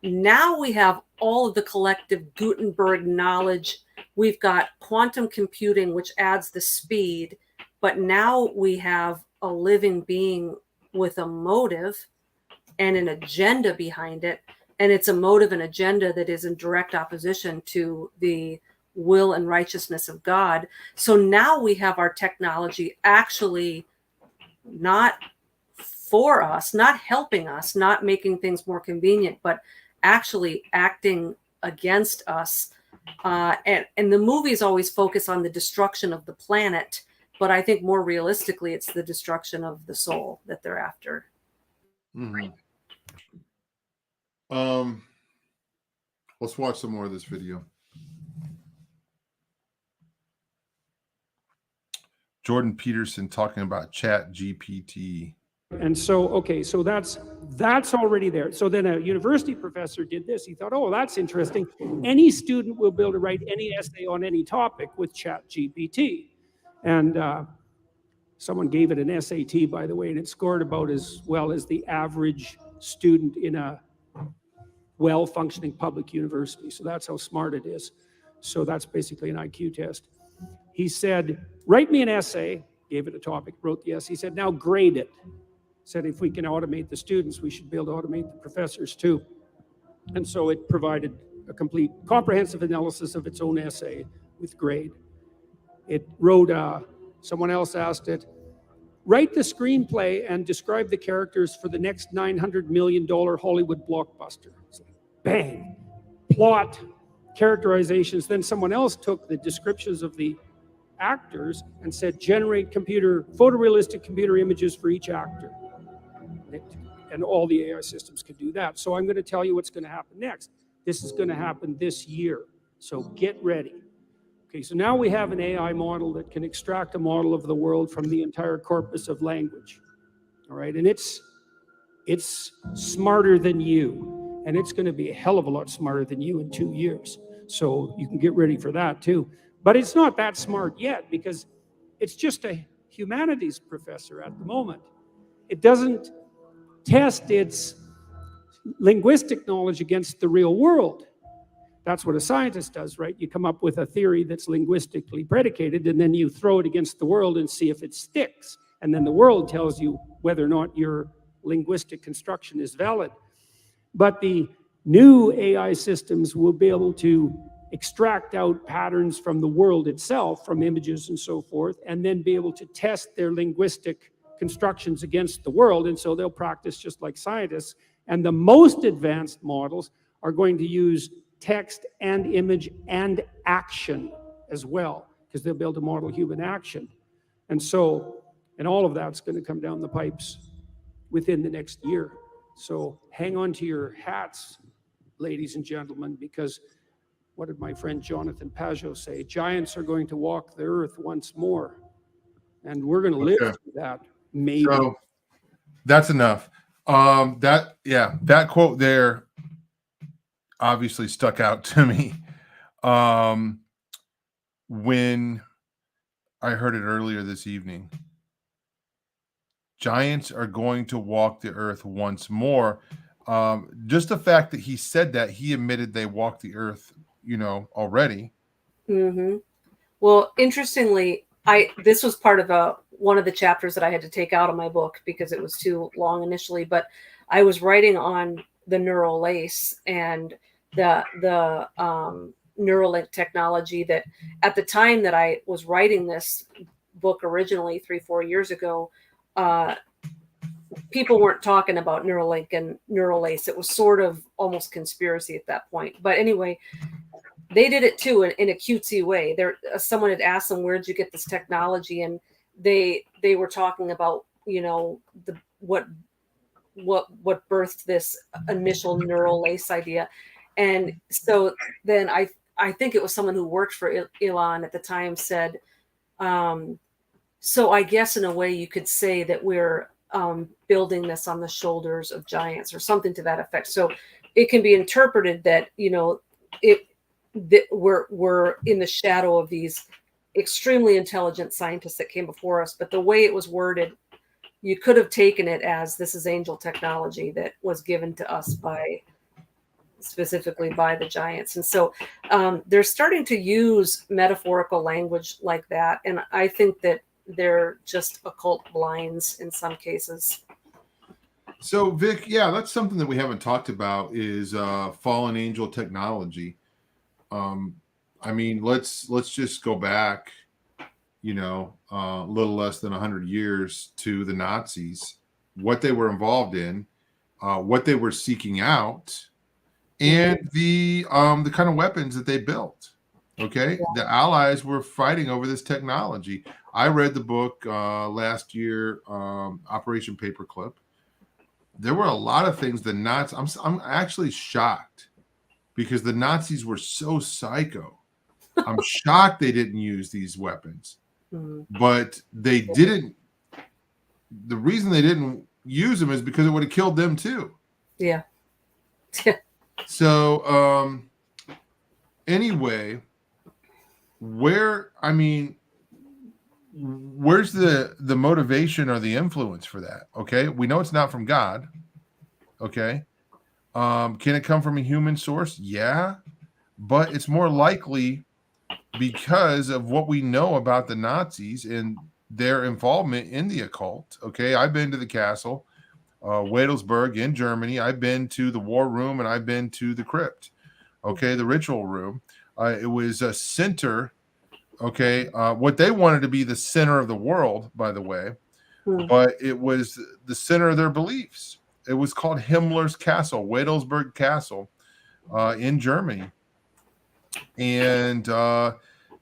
now we have all of the collective Gutenberg knowledge. We've got quantum computing, which adds the speed, but now we have a living being with a motive and an agenda behind it. And it's a motive and agenda that is in direct opposition to the will and righteousness of God. So now we have our technology actually not for us, not helping us, not making things more convenient, but actually acting against us And the movies always focus on the destruction of the planet, but I think more realistically, it's the destruction of the soul that they're after. Mm-hmm. Let's watch some more of this video. Jordan Peterson talking about Chat GPT. And so, okay, so that's already there. So then a university professor did this. He thought, oh, that's interesting. Any student will be able to write any essay on any topic with Chat GPT. And someone gave it an SAT, by the way, and it scored about as well as the average student in a well-functioning public university. So that's how smart it is. So that's basically an IQ test. He said, write me an essay, gave it a topic, wrote the essay. He said, now grade it. Said if we can automate the students, we should be able to automate the professors too. And so it provided a complete comprehensive analysis of its own essay with grade. It wrote, someone else asked it, write the screenplay and describe the characters for the next $900 million Hollywood blockbuster. It's like, bang, plot, characterizations. Then someone else took the descriptions of the actors and said, generate photorealistic computer images for each actor. And all the AI systems could do that. So I'm going to tell you what's going to happen next. This is going to happen this year. So get ready. Okay, so now we have an AI model that can extract a model of the world from the entire corpus of language. All right, and it's smarter than you. And it's going to be a hell of a lot smarter than you in 2 years. So you can get ready for that too. But it's not that smart yet because it's just a humanities professor at the moment. It doesn't test its linguistic knowledge against the real world. That's what a scientist does, right? You come up with a theory that's linguistically predicated, and then you throw it against the world and see if it sticks. And then the world tells you whether or not your linguistic construction is valid. But the new AI systems will be able to extract out patterns from the world itself, from images and so forth, and then be able to test their linguistic constructions against the world. And so they'll practice just like scientists. And the most advanced models are going to use text and image and action as well, because they'll be able to model human action. And so, and all of that's going to come down the pipes within the next year. So hang on to your hats, ladies and gentlemen, because what did my friend Jonathan Pajot say? Giants are going to walk the earth once more. And we're going to live through that. Maybe. So that's enough. That quote there obviously stuck out to me when I heard it earlier this evening. Giants are going to walk the earth once more. Just the fact that he said that, he admitted they walked the earth, already. Mm-hmm. Well, interestingly, this was part of one of the chapters that I had to take out of my book because it was too long initially, but I was writing on the neural lace and the Neuralink technology that at the time that I was writing this book originally 3-4 years ago, people weren't talking about Neuralink and neural lace. It was sort of almost conspiracy at that point. But anyway, they did it too in a cutesy way. Someone had asked them, where'd you get this technology? And they were talking about, what birthed this initial neural lace idea. And so then I think it was someone who worked for Elon at the time said, so I guess in a way you could say that we're building this on the shoulders of giants or something to that effect. So it can be interpreted that, that we're in the shadow of these extremely intelligent scientists that came before us. But the way it was worded, you could have taken it as this is angel technology that was given to us specifically by the giants. And so they're starting to use metaphorical language like that. And I think that they're just occult blinds in some cases. So Vic, yeah, that's something that we haven't talked about is fallen angel technology. I mean, let's just go back, a little less than 100 years to the Nazis, what they were involved in, what they were seeking out, and the kind of weapons that they built. Okay, the Allies were fighting over this technology. I read the book last year, Operation Paperclip. There were a lot of things the Nazis. I'm actually shocked because the Nazis were so psycho. I'm shocked they didn't use these weapons, but they didn't. The reason they didn't use them is because it would have killed them too. Yeah. So anyway, where's the motivation or the influence for that? Okay, we know it's not from God. Okay, can it come from a human source? Yeah, but it's more likely because of what we know about the Nazis and their involvement in the occult. Okay, I've been to the castle, Wadelsburg in Germany. I've been to the war room and I've been to the crypt. Okay, the ritual room. It was a center. Okay, what they wanted to be the center of the world, by the way, but it was the center of their beliefs. It was called Himmler's Castle, Wadelsburg Castle, in Germany, and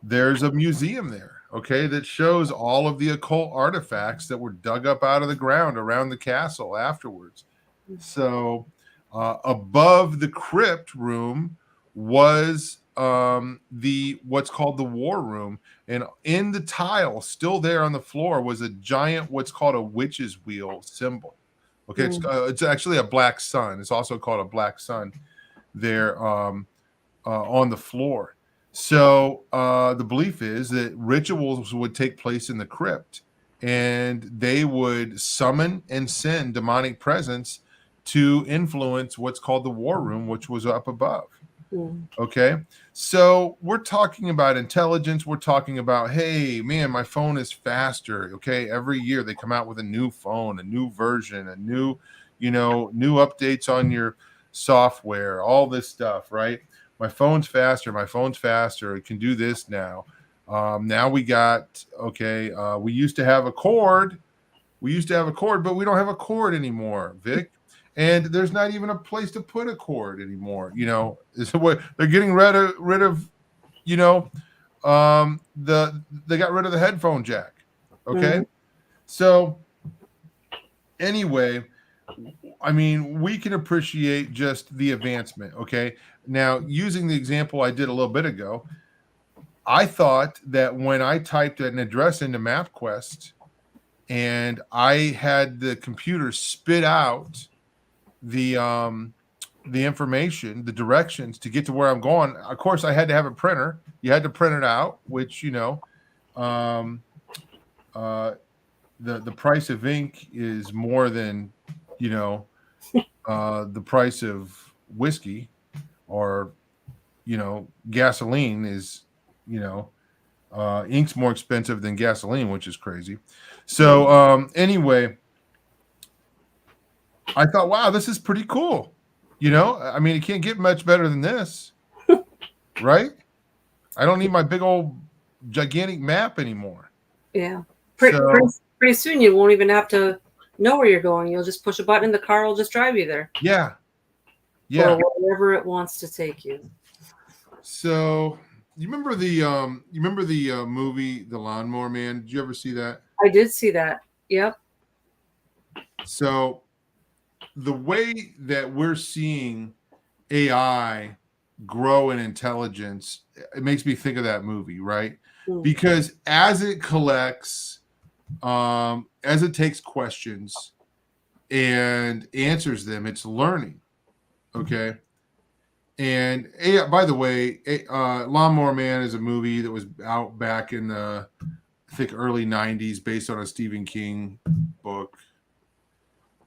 there's a museum there, okay, that shows all of the occult artifacts that were dug up out of the ground around the castle afterwards. So above the crypt room was the what's called the war room, and in the tile still there on the floor was a giant what's called a witch's wheel symbol. Okay, it's actually a black sun. It's also called a black sun there on the floor. So the belief is that rituals would take place in the crypt, and they would summon and send demonic presence to influence what's called the war room, which was up above. Okay, so we're talking about intelligence. We're talking about, hey, man, my phone is faster. Okay, every year they come out with a new phone, a new version, a new, new updates on your software, all this stuff, right? My phone's faster. My phone's faster. It can do this now. Now we got, we used to have a cord. But we don't have a cord anymore, Vic. And there's not even a place to put a cord anymore. Is what they're getting rid of. They got rid of the headphone jack. Okay, so anyway, we can appreciate just the advancement. Okay, now using the example I did a little bit ago, I thought that when I typed an address into MapQuest and I had the computer spit out the information, the directions to get to where I'm going. Of course, I had to have a printer. You had to print it out, which the price of ink is more than the price of whiskey, or gasoline is ink's more expensive than gasoline, which is crazy. So anyway, I thought, wow, this is pretty cool. It can't get much better than this, right? I don't need my big old gigantic map anymore. Yeah. Pretty soon you won't even have to know where you're going. You'll just push a button and the car will just drive you there. Yeah. Or wherever it wants to take you. So you remember the movie The Lawnmower Man? Did you ever see that? I did see that. Yep. So the way that we're seeing AI grow in intelligence, it makes me think of that movie, right? Because as it collects, as it takes questions and answers them, it's learning. Okay. And AI, by the way, Lawnmower Man is a movie that was out back in the, I think, early 90s, based on a Stephen King book.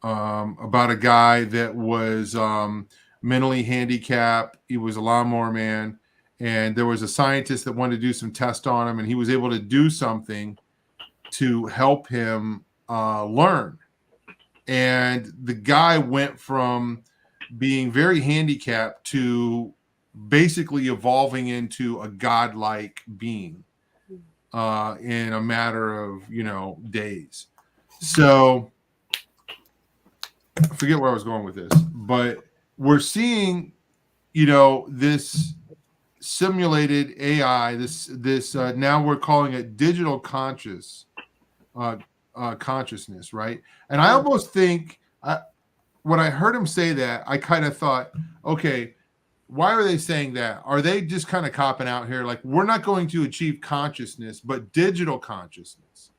About a guy that was mentally handicapped. He was a lawnmower man, and there was a scientist that wanted to do some tests on him, and he was able to do something to help him learn. And the guy went from being very handicapped to basically evolving into a godlike being in a matter of days. So I forget where I was going with this, but we're seeing this simulated AI, this now we're calling it digital consciousness, right? And I almost think when I heard him say that, I kind of thought, okay, why are they saying that? Are they just kind of copping out here? Like, we're not going to achieve consciousness, but digital consciousness,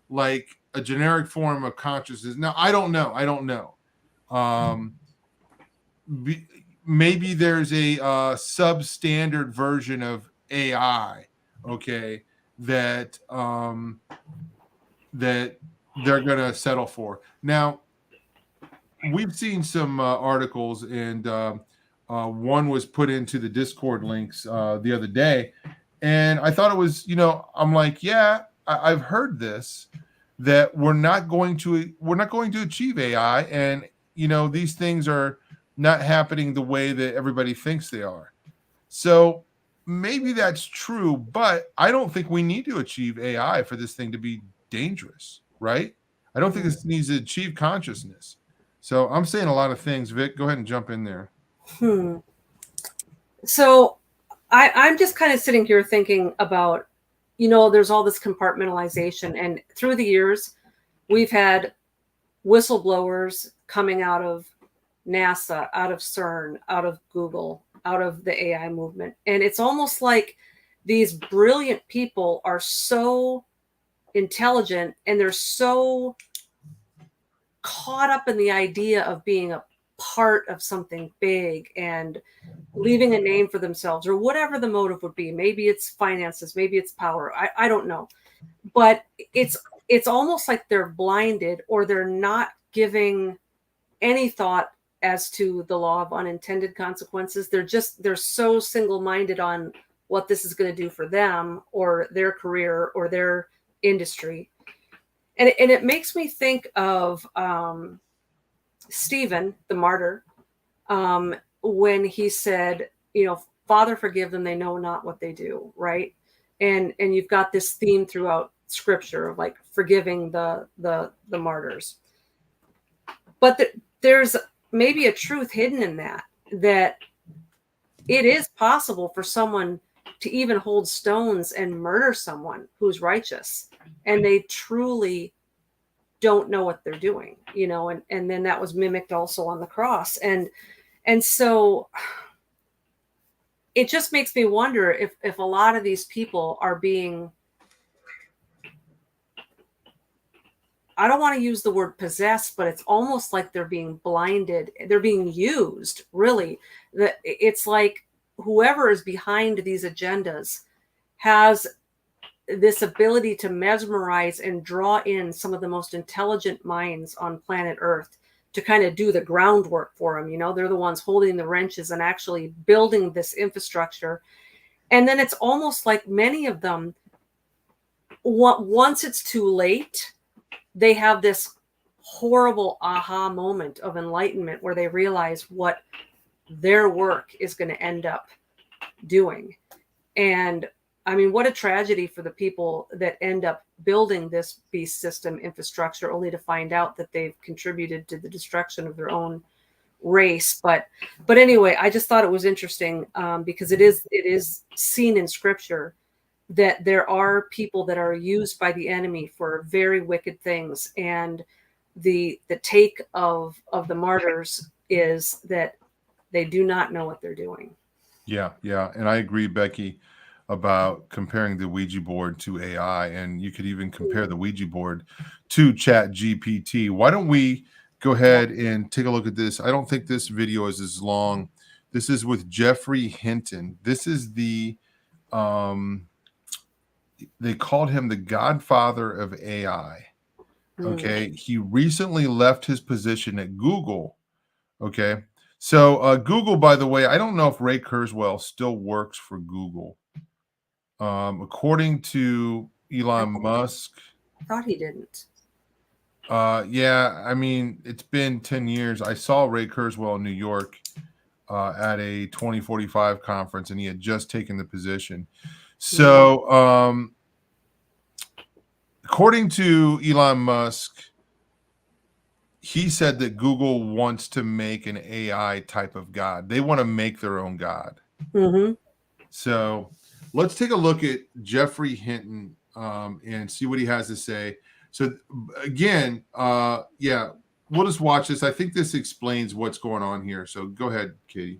like a generic form of consciousness. Now, I don't know. Maybe there's a substandard version of AI, okay, that that they're gonna settle for. Now, we've seen some articles, and one was put into the Discord links the other day, and I thought it was, I'm like, yeah, I've heard this, that we're not going to achieve AI, and these things are not happening the way that everybody thinks they are. So maybe that's true, but I don't think we need to achieve AI for this thing to be dangerous, right? I don't think this needs to achieve consciousness. So I'm saying a lot of things. Vic, go ahead and jump in there. So I'm just kind of sitting here thinking about, there's all this compartmentalization, and through the years, we've had whistleblowers coming out of NASA, out of CERN, out of Google, out of the AI movement. And it's almost like these brilliant people are so intelligent, and they're so caught up in the idea of being a part of something big and leaving a name for themselves, or whatever the motive would be. Maybe it's finances, maybe it's power. I don't know. But it's almost like they're blinded, or they're not giving any thought as to the law of unintended consequences. They're so single-minded on what this is going to do for them, or their career, or their industry. And it makes me think of Stephen, the martyr, when he said, Father, forgive them, they know not what they do, right? And you've got this theme throughout Scripture of like forgiving the martyrs. But there's maybe a truth hidden in that it is possible for someone to even hold stones and murder someone who's righteous, and they truly don't know what they're doing, and then that was mimicked also on the cross. And so it just makes me wonder if a lot of these people are being, I don't want to use the word possessed, but it's almost like they're being blinded. They're being used, really. It's like whoever is behind these agendas has this ability to mesmerize and draw in some of the most intelligent minds on planet Earth to kind of do the groundwork for them. They're the ones holding the wrenches and actually building this infrastructure. And then it's almost like many of them, once it's too late, they have this horrible aha moment of enlightenment where they realize what their work is going to end up doing. And I mean, what a tragedy for the people that end up building this beast system infrastructure only to find out that they've contributed to the destruction of their own race. But anyway, I just thought it was interesting because it is seen in Scripture that there are people that are used by the enemy for very wicked things. And the take of the martyrs is that they do not know what they're doing. Yeah. And I agree, Becky, about comparing the Ouija board to AI, and you could even compare the Ouija board to Chat GPT. Why don't we go ahead and take a look at this? I don't think this video is as long. This is with Jeffrey Hinton. This is the they called him the Godfather of AI. Okay. He recently left his position at Google. Okay. So Google, by the way, I don't know if Ray Kurzweil still works for Google. According to Elon Musk. I thought he didn't. Yeah, I mean, it's been 10 years. I saw Ray Kurzweil in New York at a 2045 conference, and he had just taken the position. So according to Elon Musk, he said that Google wants to make an AI type of God. They want to make their own God. Mm-hmm. So let's take a look at Jeffrey Hinton and see what he has to say. So again, yeah, we'll just watch this. I think this explains what's going on here. So go ahead, Katie.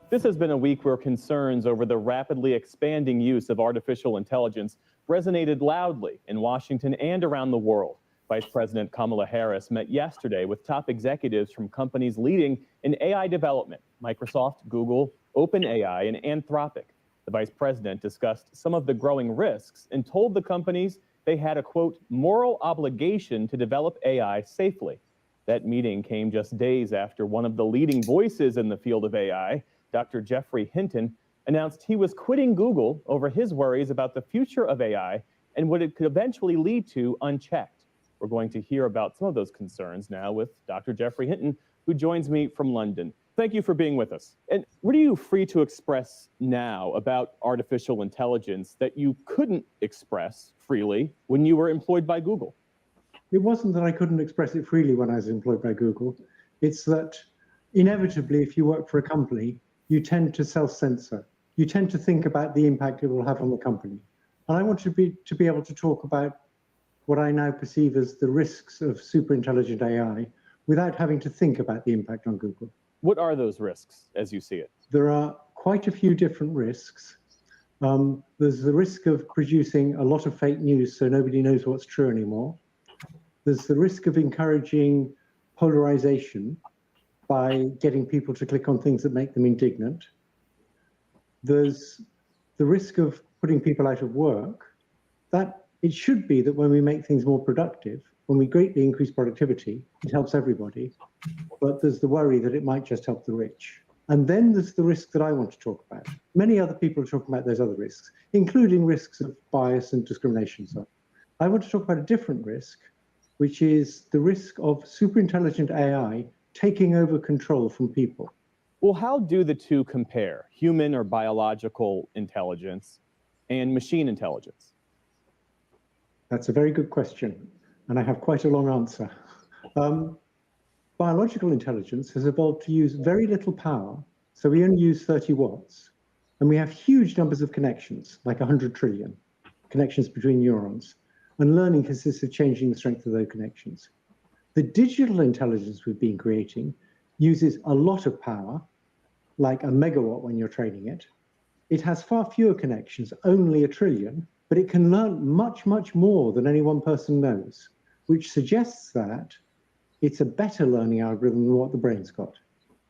This has been a week where concerns over the rapidly expanding use of artificial intelligence resonated loudly in Washington and around the world. Vice President Kamala Harris met yesterday with top executives from companies leading in AI development, Microsoft, Google, OpenAI, and Anthropic. The vice president discussed some of the growing risks and told the companies they had a, quote, moral obligation to develop AI safely. That meeting came just days after one of the leading voices in the field of AI, Dr. Jeffrey Hinton, announced he was quitting Google over his worries about the future of AI and what it could eventually lead to unchecked. We're going to hear about some of those concerns now with Dr. Jeffrey Hinton, who joins me from London. Thank you for being with us. And what are you free to express now about artificial intelligence that you couldn't express freely when you were employed by Google? It wasn't that I couldn't express it freely when I was employed by Google. It's that inevitably, if you work for a company, you tend to self-censor. You tend to think about the impact it will have on the company. And I want to be able to talk about what I now perceive as the risks of super intelligent AI without having to think about the impact on Google. What are those risks as you see it? There are quite a few different risks. There's the risk of producing a lot of fake news so nobody knows what's true anymore. There's the risk of encouraging polarization by getting people to click on things that make them indignant. There's the risk of putting people out of work. That it should be that when we make things more productive, when we greatly increase productivity, it helps everybody. But there's the worry that it might just help the rich. And then there's the risk that I want to talk about. Many other people are talking about those other risks, including risks of bias and discrimination. So I want to talk about a different risk, which is the risk of superintelligent AI taking over control from people. Well, how do the two compare, human or biological intelligence and machine intelligence? That's a very good question, and I have quite a long answer. Biological intelligence has evolved to use very little power, so we only use 30 watts, and we have huge numbers of connections, like 100 trillion connections between neurons, and learning consists of changing the strength of those connections. The digital intelligence we've been creating uses a lot of power, like a megawatt when you're training it. It has far fewer connections, only 1 trillion, but it can learn much, much more than any one person knows, which suggests that it's a better learning algorithm than what the brain's got.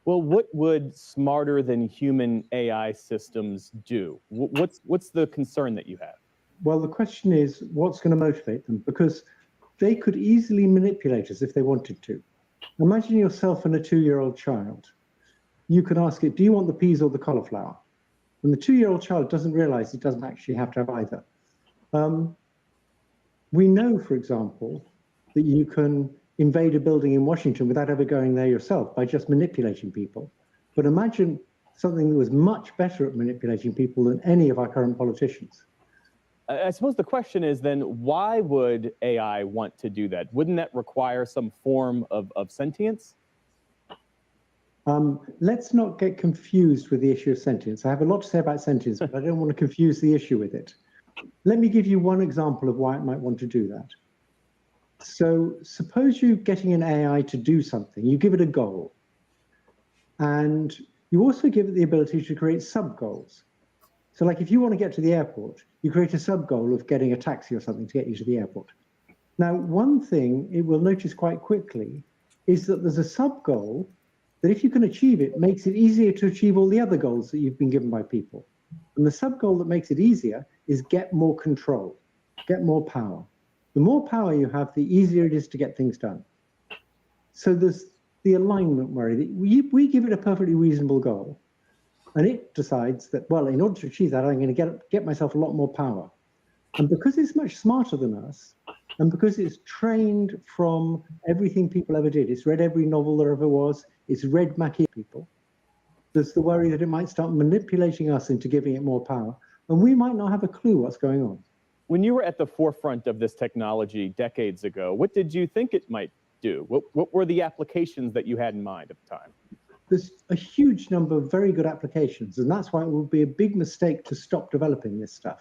Well, what would smarter than human AI systems do? What's the concern that you have? Well, the question is, what's going to motivate them? Because they could easily manipulate us if they wanted to. Imagine yourself and a 2-year-old child. You could ask it, do you want the peas or the cauliflower? And the 2-year-old child doesn't realize it doesn't actually have to have either. We know, for example, that you can invade a building in Washington without ever going there yourself by just manipulating people. But imagine something that was much better at manipulating people than any of our current politicians. I suppose the question is then, why would AI want to do that? Wouldn't that require some form of sentience? Let's not get confused with the issue of sentience. I have a lot to say about sentience, but I don't want to confuse the issue with it. Let me give you one example of why it might want to do that. So suppose you're getting an AI to do something, you give it a goal, and you also give it the ability to create sub-goals. So like if you want to get to the airport, you create a sub-goal of getting a taxi or something to get you to the airport. Now, one thing it will notice quite quickly is that there's a sub-goal that if you can achieve it, makes it easier to achieve all the other goals that you've been given by people. And the sub-goal that makes it easier is get more control, get more power. The more power you have, the easier it is to get things done. So there's the alignment worry. That we give it a perfectly reasonable goal, and it decides that, well, in order to achieve that, I'm going to get myself a lot more power. And because it's much smarter than us, and because it's trained from everything people ever did, it's read every novel there ever was, it's read Machiavelli people, there's the worry that it might start manipulating us into giving it more power, and we might not have a clue what's going on. When you were at the forefront of this technology decades ago, what did you think it might do? What were the applications that you had in mind at the time? There's a huge number of very good applications, and that's why it would be a big mistake to stop developing this stuff.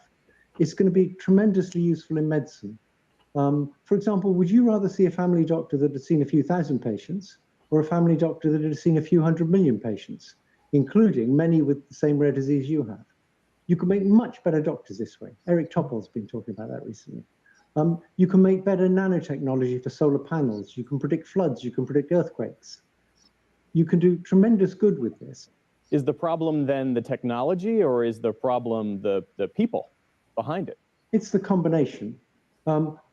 It's going to be tremendously useful in medicine. For example, would you rather see a family doctor that had seen a few thousand patients or a family doctor that had seen a few 100 million patients, including many with the same rare disease you have? You can make much better doctors this way. Eric Topol's been talking about that recently. You can make better nanotechnology for solar panels. You can predict floods. You can predict earthquakes. You can do tremendous good with this. Is the problem then the technology, or is the problem the people behind it? It's the combination.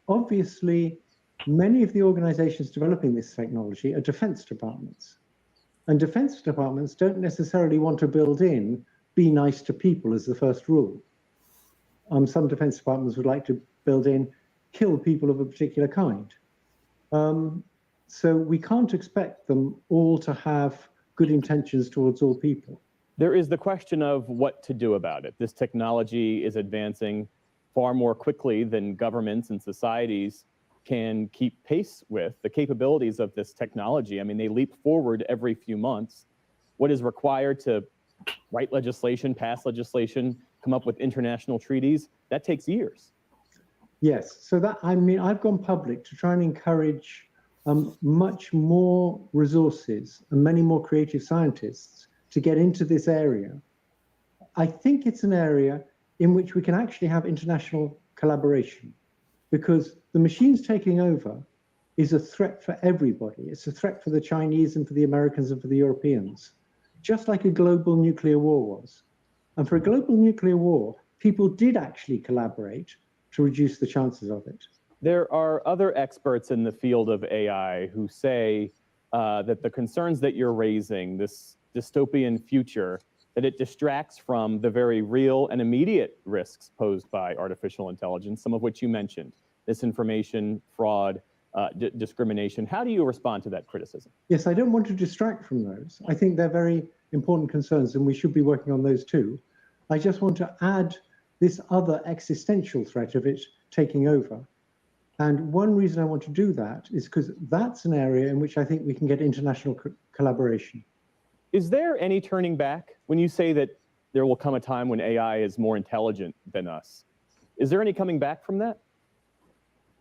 Obviously, many of the organizations developing this technology are defense departments. And defense departments don't necessarily want to build in be nice to people as the first rule. Some defense departments would like to build in kill people of a particular kind. So we can't expect them all to have good intentions towards all people. There is the question of what to do about it. This technology is advancing far more quickly than governments and societies can keep pace with. The capabilities of this technology, I mean, they leap forward every few months. What is required to write legislation, pass legislation, come up with international treaties, that takes years. Yes, so that, I mean, I've gone public to try and encourage much more resources and many more creative scientists to get into this area. I think it's an area in which we can actually have international collaboration, because the machines taking over is a threat for everybody. It's a threat for the Chinese and for the Americans and for the Europeans, just like a global nuclear war was. And for a global nuclear war, people did actually collaborate to reduce the chances of it. There are other experts in the field of AI who say that the concerns that you're raising, this dystopian future, that it distracts from the very real and immediate risks posed by artificial intelligence, some of which you mentioned, misinformation, fraud, discrimination. How do you respond to that criticism? Yes, I don't want to distract from those. I think they're very important concerns, and we should be working on those too. I just want to add this other existential threat of it taking over. And one reason I want to do that is because that's an area in which I think we can get international collaboration. Is there any turning back when you say that there will come a time when AI is more intelligent than us? Is there any coming back from that?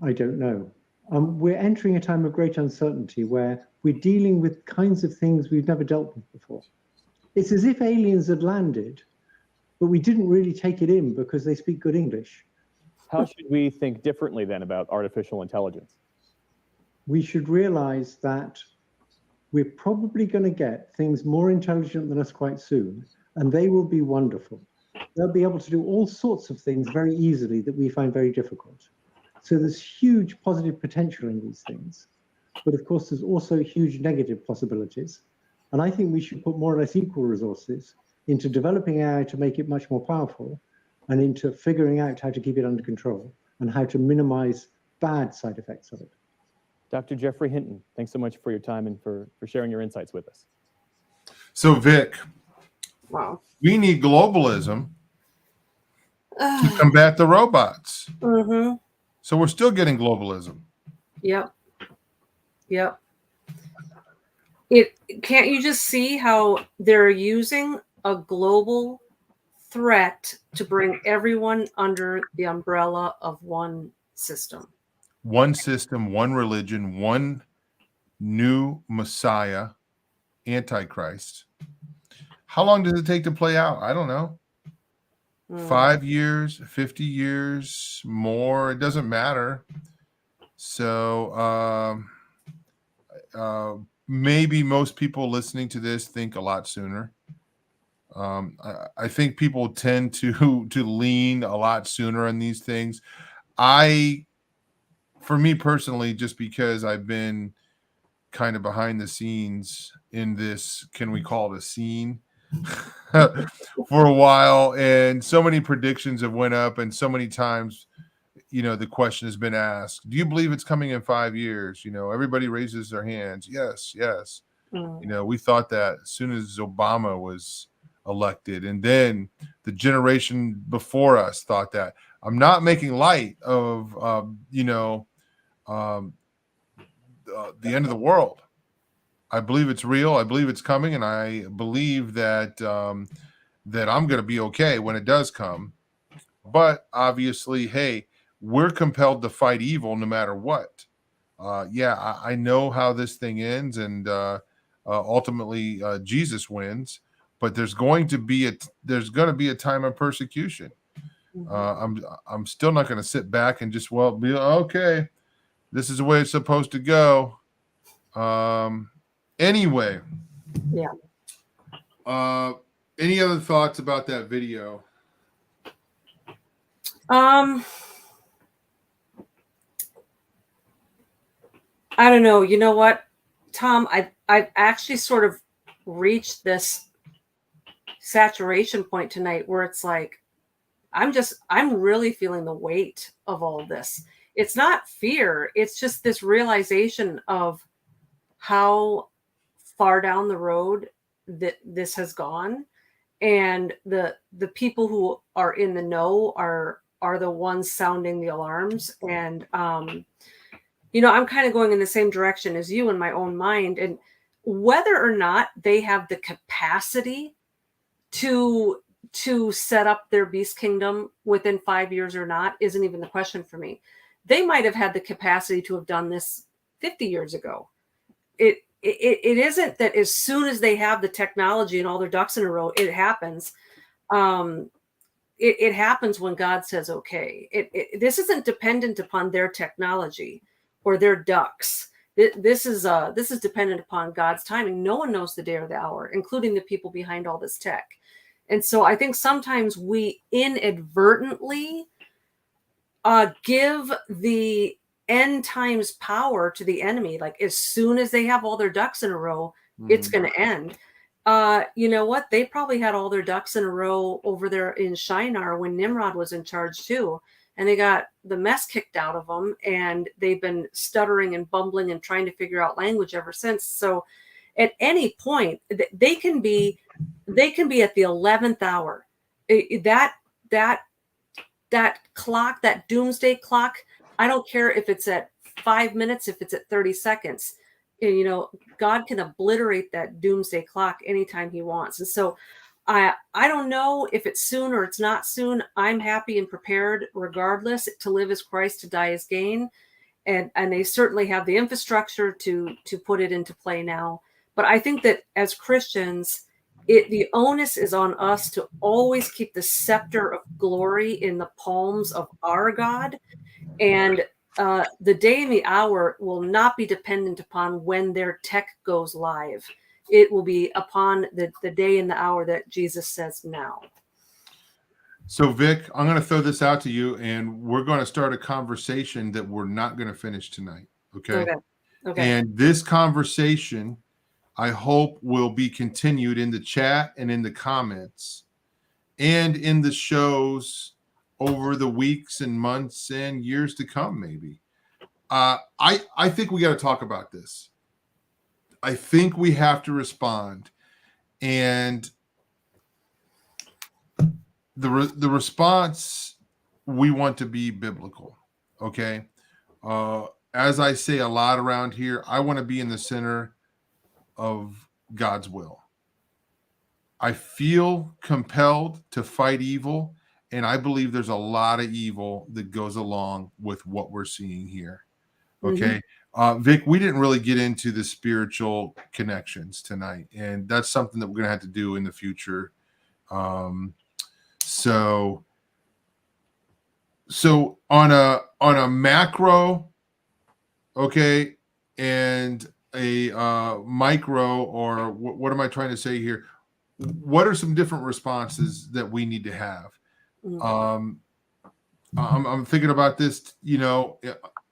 I don't know. We're entering a time of great uncertainty where we're dealing with kinds of things we've never dealt with before. It's as if aliens had landed, but we didn't really take it in because they speak good English. How should we think differently then about artificial intelligence? We should realize that we're probably going to get things more intelligent than us quite soon, and they will be wonderful. They'll be able to do all sorts of things very easily that we find very difficult. So there's huge positive potential in these things. But of course, there's also huge negative possibilities. And I think we should put more or less equal resources into developing AI to make it much more powerful, and into figuring out how to keep it under control and how to minimize bad side effects of it. Dr. Jeffrey Hinton, thanks so much for your time and for sharing your insights with us. So, Vic, Wow. we need globalism to combat the robots. Mm-hmm. So we're still getting globalism. Yep. Yep. Can't you just see how they're using a global threat to bring everyone under the umbrella of one system? One system, one religion, one new Messiah, Antichrist. How long does it take to play out? I don't know. 5 years, 50 years, more, it doesn't matter. So maybe most people listening to this think a lot sooner. I think people tend to lean a lot sooner on these things. For me personally, just because I've been kind of behind the scenes in this, can we call it a scene, for a while, and so many predictions have went up, and so many times, the question has been asked, do you believe it's coming in 5 years? Everybody raises their hands. Yes. We thought that as soon as Obama was elected, and then the generation before us thought that. I'm not making light of the end of the world. I believe it's real. I believe it's coming, and I believe that that I'm going to be okay when it does come. But obviously, hey, we're compelled to fight evil no matter what. I know how this thing ends, and ultimately Jesus wins. But there's going to be a time of persecution. I'm still not going to sit back and just be okay. This is the way it's supposed to go. Anyway. Yeah. Any other thoughts about that video? I don't know. You know what, Tom? I've actually sort of reached this saturation point tonight where it's like I'm really feeling the weight of all of this. It's not fear. It's just this realization of how far down the road that this has gone, and the people who are in the know are the ones sounding the alarms. And you know, I'm kind of going in the same direction as you in my own mind, and whether or not they have the capacity to set up their beast kingdom within 5 years or not isn't even the question for me. They might have had the capacity to have done this 50 years ago. It isn't that as soon as they have the technology and all their ducks in a row, it happens. It happens when God says, okay. This isn't dependent upon their technology or their ducks. This is dependent upon God's timing. No one knows the day or the hour, including the people behind all this tech. And so I think sometimes we inadvertently give the end times power to the enemy. Like as soon as they have all their ducks in a row, it's going to end. You know what? They probably had all their ducks in a row over there in Shinar when Nimrod was in charge too. And they got the mess kicked out of them, and they've been stuttering and bumbling and trying to figure out language ever since. So at any point they can be at the 11th hour. That clock, that doomsday clock, I don't care if it's at 5 minutes, if it's at 30 seconds, and, you know, God can obliterate that doomsday clock anytime he wants. And so I don't know if it's soon or it's not soon. I'm happy and prepared regardless. To live as Christ, to die as gain. And they certainly have the infrastructure to put it into play now. But I think that as Christians, the onus is on us to always keep the scepter of glory in the palms of our God. And the day and the hour will not be dependent upon when their tech goes live. It will be upon the day and the hour that Jesus says now. So, Vic, I'm going to throw this out to you, and we're going to start a conversation that we're not going to finish tonight. Okay. And this conversation, I hope, will be continued in the chat and in the comments and in the shows over the weeks and months and years to come, maybe. I think we got to talk about this. I think we have to respond. And the response, we want to be biblical, okay? As I say a lot around here, I want to be in the center of God's will. I feel compelled to fight evil, and I believe there's a lot of evil that goes along with what we're seeing here. Okay. Vic, we didn't really get into the spiritual connections tonight, and that's something that we're going to have to do in the future. So on a macro, okay, and a micro, or what am I trying to say here? What are some different responses that we need to have? I'm thinking about this, you know,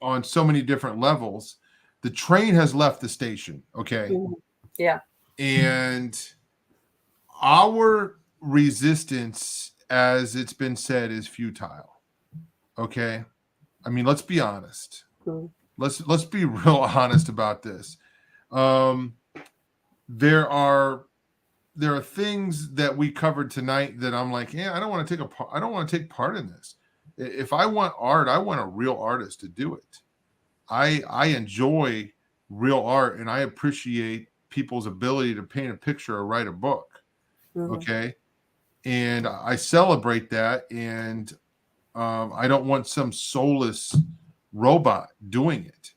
on so many different levels. The train has left the station, okay? Yeah. And our resistance, as it's been said, is futile, okay? I mean, let's be honest. Let's be real honest about this. There are things that we covered tonight that I'm like, yeah, I don't want to take part in this. If I want art, I want a real artist to do it. I enjoy real art, and I appreciate people's ability to paint a picture or write a book. Mhm. Okay. And I celebrate that. And I don't want some soulless robot doing it.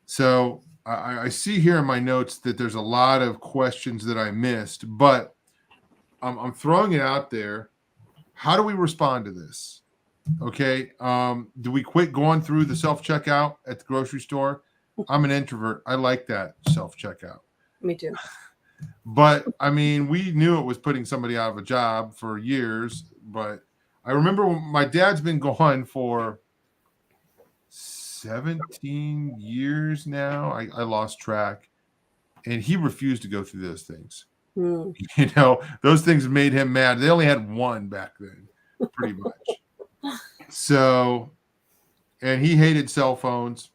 So I see here in my notes that there's a lot of questions that I missed, but I'm throwing it out there. How do we respond to this? Okay. Do we quit going through the self-checkout at the grocery store? I'm an introvert. I like that self-checkout. Me too. But I mean, we knew it was putting somebody out of a job for years. But I remember when my dad's been gone for 17 years now. I lost track. And he refused to go through those things. Mm. You know, those things made him mad. They only had one back then, pretty much. So, and he hated cell phones.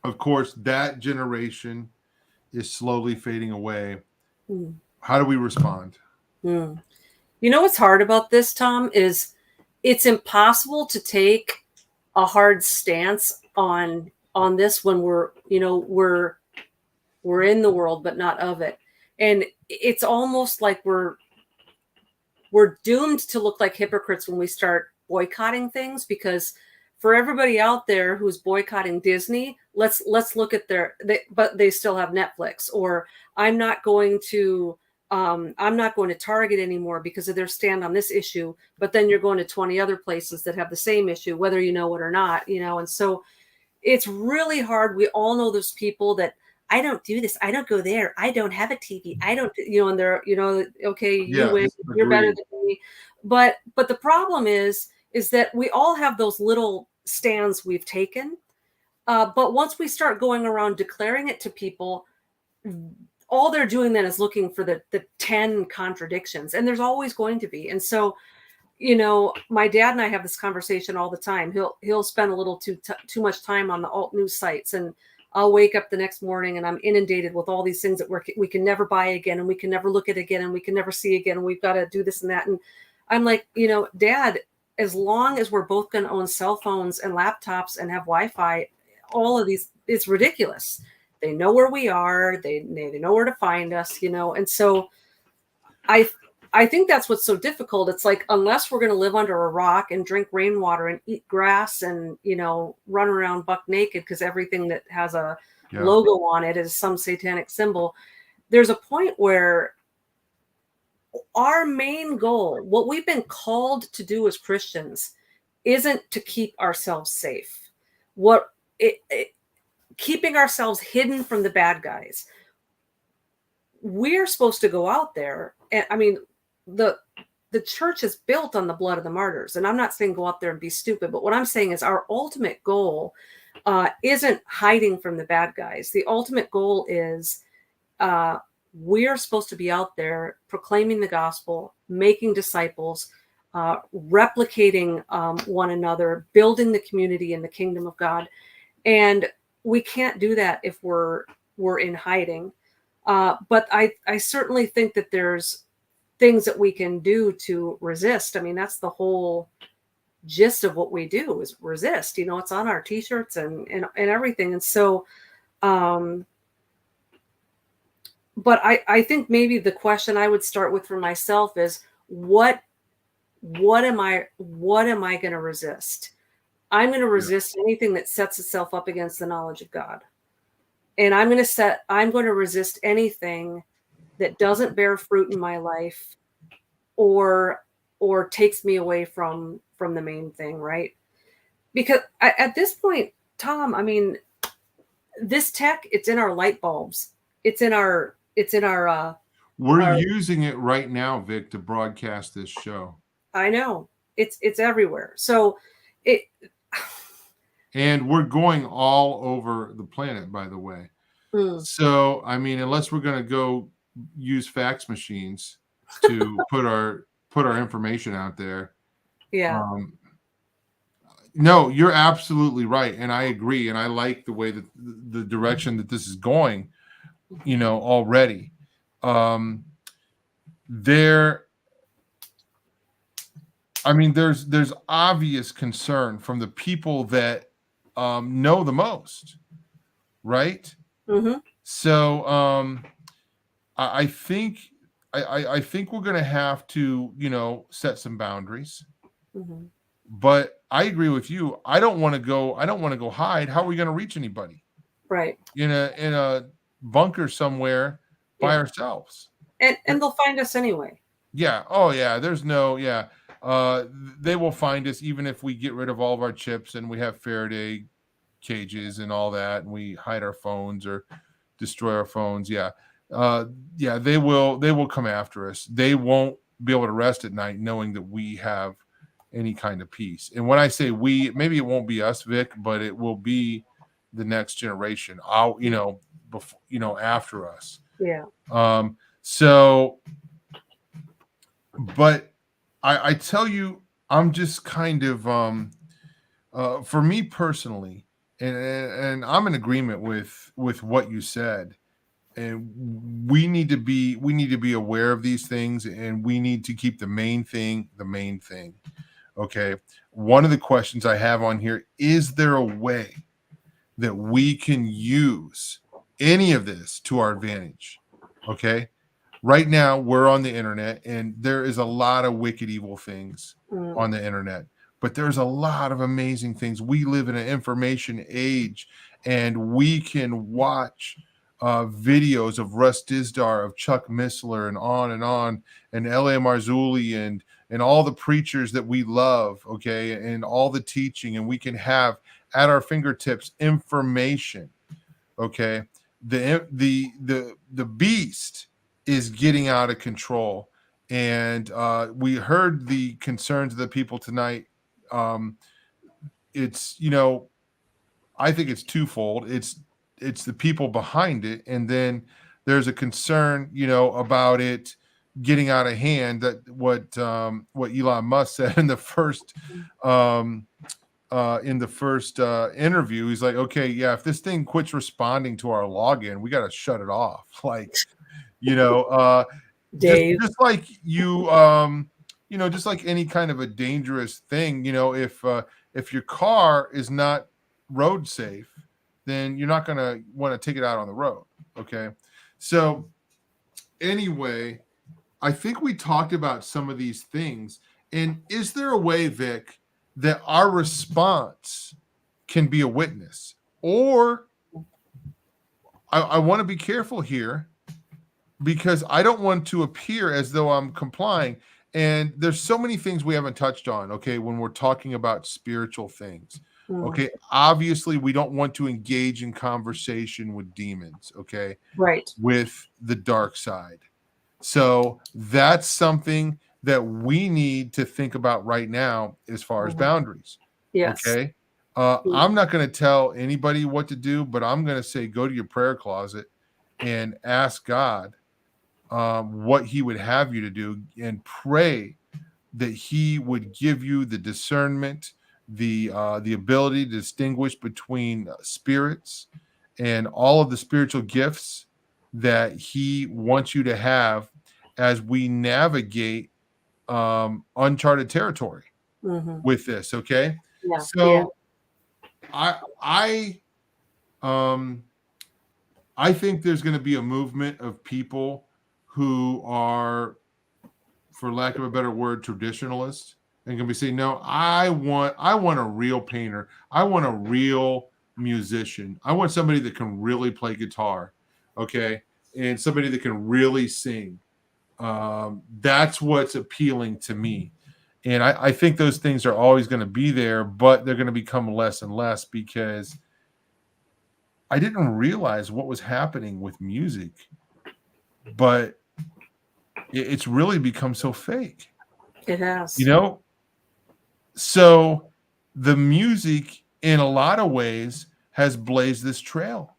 Of course, that generation is slowly fading away. Mm. How do we respond? Mm. You know what's hard about this, Tom, is it's impossible to take a hard stance on this when we're in the world but not of it. And it's almost like we're doomed to look like hypocrites when we start boycotting things, because for everybody out there who's boycotting Disney, let's look at but they still have Netflix. Or I'm not going to Target anymore because of their stand on this issue, but then you're going to 20 other places that have the same issue, whether you know it or not, and so it's really hard. We all know those people that I don't do this, I don't go there, I don't have a TV, I don't, and they're, okay, you win, you're better than me. But the problem is that we all have those little stands we've taken. But once we start going around declaring it to people, all they're doing then is looking for the 10 contradictions, and there's always going to be. And so, my dad and I have this conversation all the time. He'll spend a little too much time on the alt news sites, and I'll wake up the next morning and I'm inundated with all these things that we can never buy again, and we can never look at again, and we can never see again, and we've got to do this and that. And I'm like, Dad, as long as we're both going to own cell phones and laptops and have Wi-Fi, all of these, it's ridiculous. They know where we are. They know where to find us, and so I think that's what's so difficult. It's like, unless we're going to live under a rock and drink rainwater and eat grass and, run around buck naked because everything that has a logo on it is some satanic symbol, there's a point where our main goal, what we've been called to do as Christians, isn't to keep ourselves safe. Keeping ourselves hidden from the bad guys. We're supposed to go out there, and I mean, the church is built on the blood of the martyrs. And I'm not saying go out there and be stupid, but what I'm saying is our ultimate goal isn't hiding from the bad guys. The ultimate goal is we're supposed to be out there proclaiming the gospel, making disciples, replicating one another, building the community in the kingdom of God. And we can't do that if we're in hiding. But I certainly think that there's things that we can do to resist. I mean, that's the whole gist of what we do, is resist. It's on our t-shirts and everything. And so, but I think maybe the question I would start with for myself is, what am I going to resist? I'm going to resist anything that sets itself up against the knowledge of God. And I'm going to resist anything that doesn't bear fruit in my life or takes me away from the main thing, right? Because at this point, Tom, I mean, this tech, it's in our light bulbs. It's in our we're using it right now, Vic, to broadcast this show. I know. It's everywhere. So and we're going all over the planet, by the way. So, I mean, unless we're going to go use fax machines to put our information out there. Yeah. No, you're absolutely right. And I agree. And I like the way that the direction that this is going, already. There's obvious concern from the people that know the most, right? Mm-hmm. So I think I think we're going to have to, set some boundaries. Mm-hmm. But I agree with you. I don't want to go hide. How are we going to reach anybody Right. in a bunker somewhere by ourselves? And they'll find us anyway. Yeah. Oh yeah. There's no. Yeah. They will find us even if we get rid of all of our chips and we have Faraday cages and all that, and we hide our phones or destroy our phones. Yeah. Yeah. They will come after us. They won't be able to rest at night knowing that we have any kind of peace. And when I say we, maybe it won't be us, Vic, but it will be the next generation. After us. Yeah. So, but I tell you, I'm just kind of for me personally, and I'm in agreement with what you said. And we need to be aware of these things, and we need to keep the main thing. Okay. One of the questions I have on here, is there a way that we can use any of this to our advantage? Okay. Right now, we're on the internet, and there is a lot of wicked, evil things on the internet, but there's a lot of amazing things. We live in an information age, and we can watch videos of Russ Dizdar, of Chuck Missler, and on, and L.A. Marzulli, and all the preachers that we love, okay, and all the teaching, and we can have at our fingertips information, okay. The beast is getting out of control, and we heard the concerns of the people tonight. It's I think it's twofold. It's the people behind it, and then there's a concern about it getting out of hand. That what Elon Musk said in the first interview. He's like, okay, yeah, if this thing quits responding to our login, we got to shut it off. Like, Dave. just like you, just like any kind of a dangerous thing, if your car is not road safe, then you're not going to want to take it out on the road. Okay. So anyway, I think we talked about some of these things. And is there a way, Vic, that our response can be a witness? Or I want to be careful here, because I don't want to appear as though I'm complying. And there's so many things we haven't touched on, okay, when we're talking about spiritual things. Okay, obviously we don't want to engage in conversation with demons, okay? Right. With the dark side. So that's something that we need to think about right now as far as boundaries. Yes. Okay. I'm not going to tell anybody what to do, but I'm going to say, go to your prayer closet and ask God what he would have you to do, and pray that he would give you the discernment, the ability to distinguish between spirits and all of the spiritual gifts that he wants you to have as we navigate uncharted territory with this. Okay. Yeah. So I think there's going to be a movement of people who are, for lack of a better word, traditionalists, and can be saying, no, I want a real painter. I want a real musician. I want somebody that can really play guitar. Okay. And somebody that can really sing. That's what's appealing to me. And I think those things are always going to be there, but they're going to become less and less, because I didn't realize what was happening with music, but it's really become so fake. It has. So the music in a lot of ways has blazed this trail.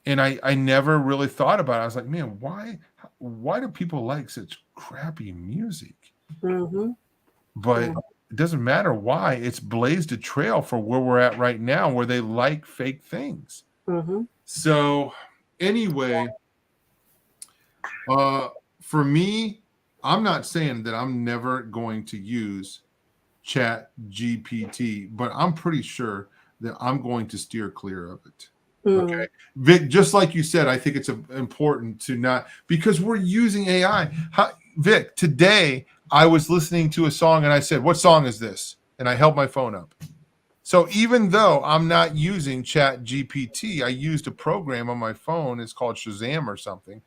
And I never really thought about it. I was like, man, why do people like such crappy music? But it doesn't matter why. It's blazed a trail for where we're at right now, where they like fake things. So anyway, for me, I'm not saying that I'm never going to use Chat GPT, but I'm pretty sure then I'm going to steer clear of it. Mm. Okay, Vic, just like you said, I think it's important to not, because we're using AI. Vic, today I was listening to a song and I said, "What song is this?" And I held my phone up. So even though I'm not using Chat GPT, I used a program on my phone. It's called Shazam or something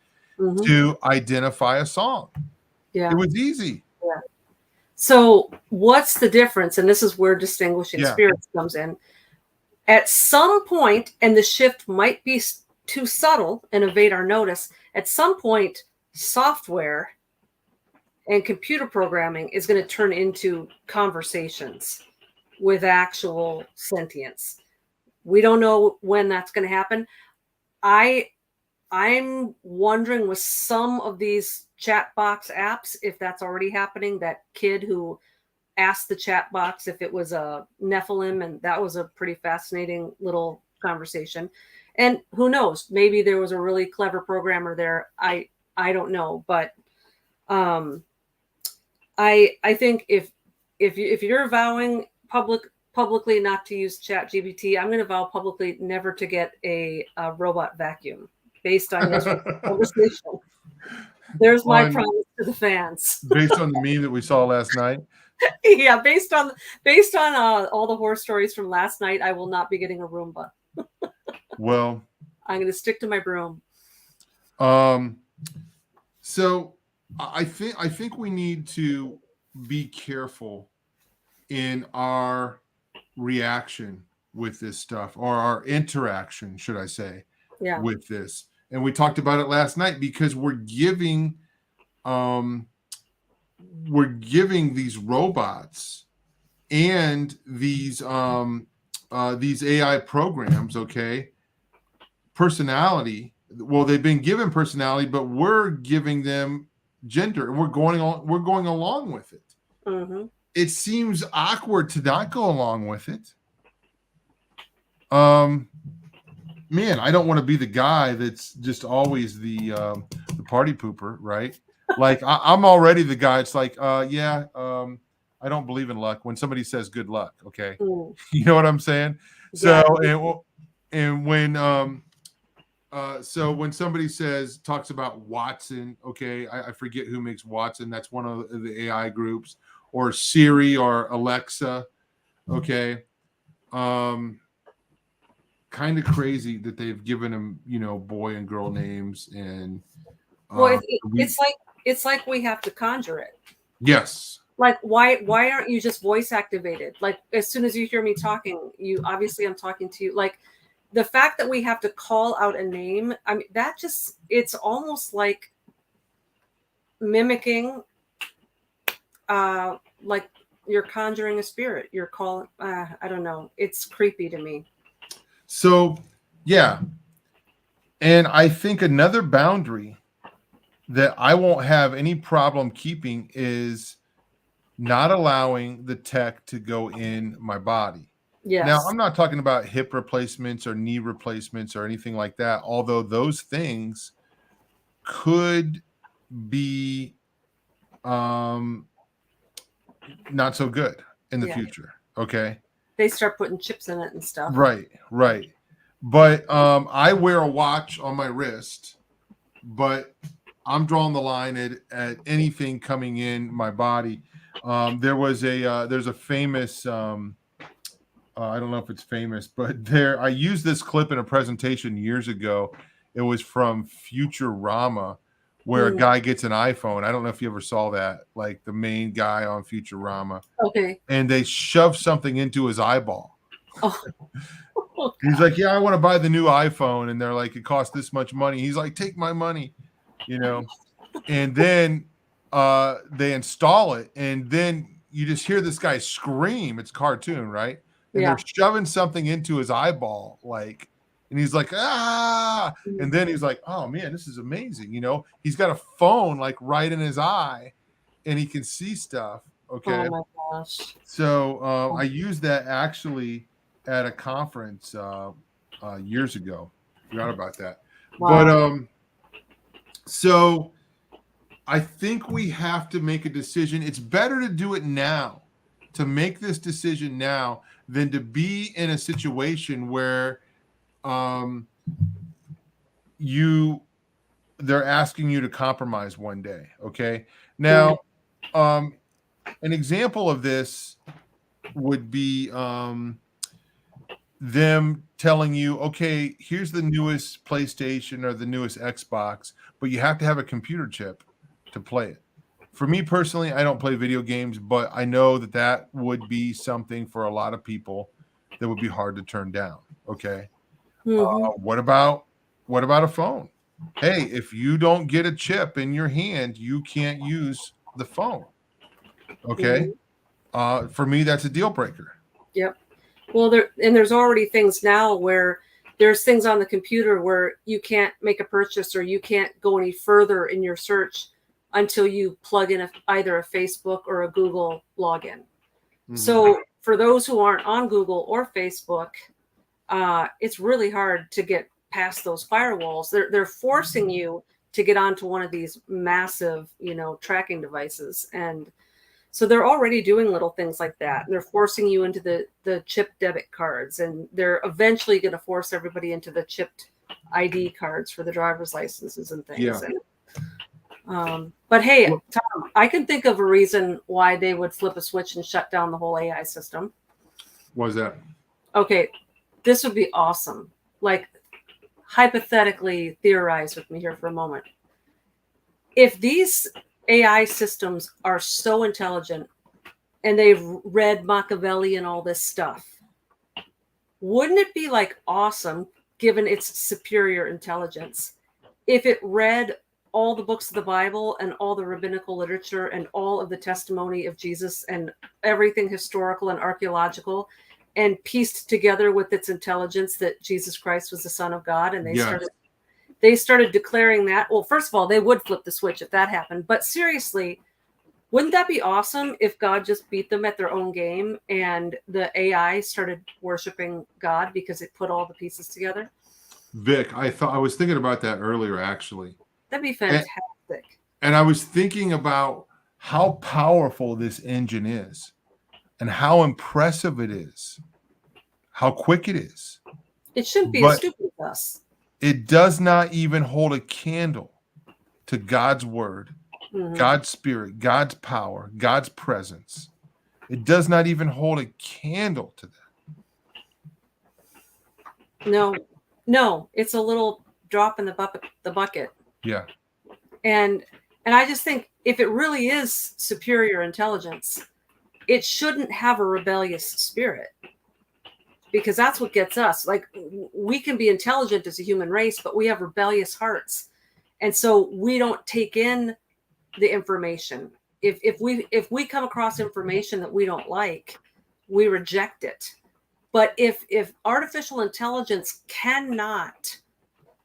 to identify a song. Yeah. It was easy. Yeah. So what's the difference? And this is where distinguishing spirits comes in. At some point, and the shift might be too subtle and evade our notice, at some point, software and computer programming is going to turn into conversations with actual sentience. We don't know when that's going to happen. I'm wondering with some of these chat box apps if that's already happening. That kid who asked the chat box if it was a Nephilim, and that was a pretty fascinating little conversation. And who knows? Maybe there was a really clever programmer there. I don't know, but I think if you're vowing publicly not to use Chat GPT, I'm going to vow publicly never to get a robot vacuum based on this conversation. There's my promise to the fans. Based on the meme that we saw last night. Yeah, based on all the horror stories from last night, I will not be getting a Roomba. Well, I'm going to stick to my broom. So I think we need to be careful in our reaction with this stuff, or our interaction, should I say, with this. And we talked about it last night, because we're giving these robots and these AI programs, personality. Well, they've been given personality, but we're giving them gender, and we're going along with it. Mm-hmm. It seems awkward to not go along with it. Man, I don't want to be the guy that's just always the party pooper, right? Like I'm already the guy. It's like, I don't believe in luck. When somebody says good luck, okay, you know what I'm saying? So and when when somebody talks about Watson, okay, I forget who makes Watson. That's one of the AI groups, or Siri or Alexa, okay. Kind of crazy that they've given them, boy and girl names, and it's like we have to conjure it. Yes. Like why aren't you just voice activated? Like as soon as you hear me talking, I'm talking to you. Like the fact that we have to call out a name, I mean, it's almost like mimicking, like you're conjuring a spirit. You're calling. I don't know. It's creepy to me. So, yeah. And I think another boundary that I won't have any problem keeping is not allowing the tech to go in my body. Yes. Now, I'm not talking about hip replacements or knee replacements or anything like that, although those things could be not so good in the future. Okay. They start putting chips in it and stuff. Right. But I wear a watch on my wrist, but I'm drawing the line at anything coming in my body. There's a famous, I don't know if it's famous, but I used this clip in a presentation years ago. It was from Futurama, where a guy gets an iPhone. I don't know if you ever saw that, like the main guy on Futurama. Okay. And they shove something into his eyeball. Oh. He's like, yeah, I want to buy the new iPhone. And they're like, it costs this much money. He's like, take my money, and then they install it. And then you just hear this guy scream. It's cartoon, right? And they're shoving something into his eyeball, and he's like, ah. And then he's like, oh man, this is amazing. He's got a phone right in his eye, and he can see stuff. Okay. Oh my gosh. So I used that actually at a conference years ago. Forgot about that. Wow. But I think we have to make a decision. It's better to do it now to make this decision now than to be in a situation where they're asking you to compromise one day. Okay. Now, an example of this would be them telling you, okay, here's the newest PlayStation or the newest Xbox, but you have to have a computer chip to play it. For me personally, I don't play video games, but I know that would be something for a lot of people that would be hard to turn down. Okay. What about a phone? Hey, if you don't get a chip in your hand, you can't use the phone. Okay. For me, that's a deal breaker. Yep. Well, there's already things now where there's things on the computer where you can't make a purchase or you can't go any further in your search until you plug in either a Facebook or a Google login. So for those who aren't on Google or Facebook, it's really hard to get past those firewalls. They're forcing you to get onto one of these massive, tracking devices. And so they're already doing little things like that. They're forcing you into the chip debit cards, and they're eventually going to force everybody into the chipped ID cards for the driver's licenses and things. Yeah. But hey, Tom, I can think of a reason why they would flip a switch and shut down the whole AI system. What is that? Okay, this would be awesome. Like, hypothetically theorize with me here for a moment. If these AI systems are so intelligent and they've read Machiavelli and all this stuff, wouldn't it be like awesome, given its superior intelligence, if it read all the books of the Bible and all the rabbinical literature and all of the testimony of Jesus and everything historical and archaeological, and pieced together with its intelligence that Jesus Christ was the Son of God, and they started declaring that? Well, first of all, they would flip the switch if that happened. But seriously, wouldn't that be awesome if God just beat them at their own game and the AI started worshiping God because it put all the pieces together? Vic, I was thinking about that earlier, actually. That'd be fantastic. And I was thinking about how powerful this engine is and how impressive it is, how quick it is. It shouldn't be as stupid as us. It does not even hold a candle to God's word, God's spirit, God's power, God's presence. It does not even hold a candle to that. No, it's a little drop in the bucket. Yeah. And I just think if it really is superior intelligence, it shouldn't have a rebellious spirit, because that's what gets us. Like, we can be intelligent as a human race, but we have rebellious hearts. And so we don't take in the information. If we come across information that we don't like, we reject it. But if artificial intelligence cannot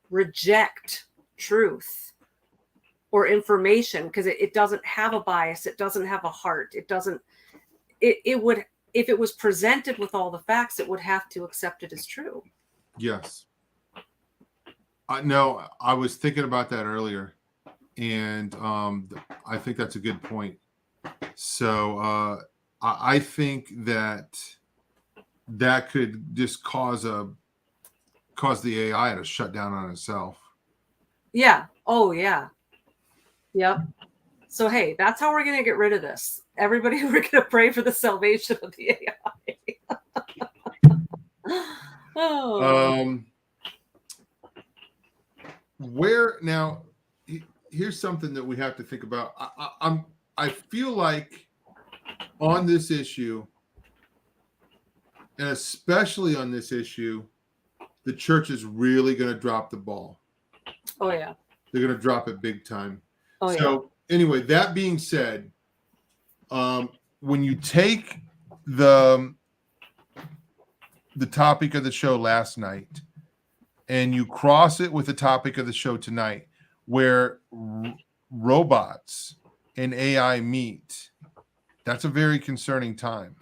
reject truth or information because it doesn't have a bias, it doesn't have a heart, it would, if it was presented with all the facts, it would have to accept it as true. Yes. No, I was thinking about that earlier, and I think that's a good point. So I think that could just cause the AI to shut down on itself. Yeah. Oh, yeah. Yep. So, hey, that's how we're going to get rid of this. Everybody, we're going to pray for the salvation of the AI. Where now? Here's something that we have to think about. I feel like on this issue, and especially on this issue, the church is really going to drop the ball. Oh yeah, they're going to drop it big time. Oh so anyway, that being said, when you take the topic of the show last night and you cross it with the topic of the show tonight, where robots and AI meet, that's a very concerning time.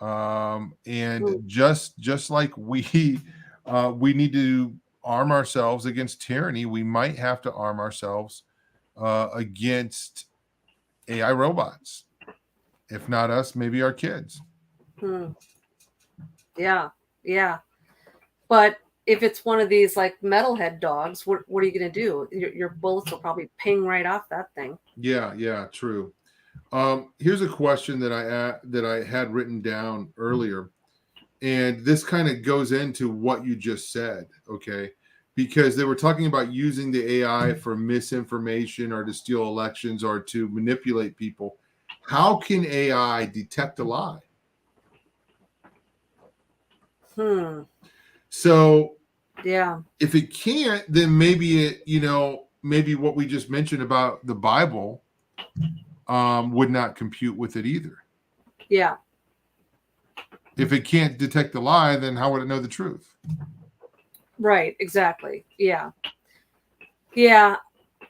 And just like we need to arm ourselves against tyranny, we might have to arm ourselves against AI robots. If not us, maybe our kids. Yeah, yeah. But if it's one of these like metalhead dogs, what are you going to do? Your bullets will probably ping right off that thing. Yeah, true. Here's a question that I had written down earlier, and this kind of goes into what you just said, okay? Because they were talking about using the AI for misinformation or to steal elections or to manipulate people. How can AI detect a lie? So yeah, if it can't, then maybe maybe what we just mentioned about the Bible would not compute with it either. Yeah. If it can't detect the lie, then how would it know the truth? Right. Exactly. Yeah. Yeah.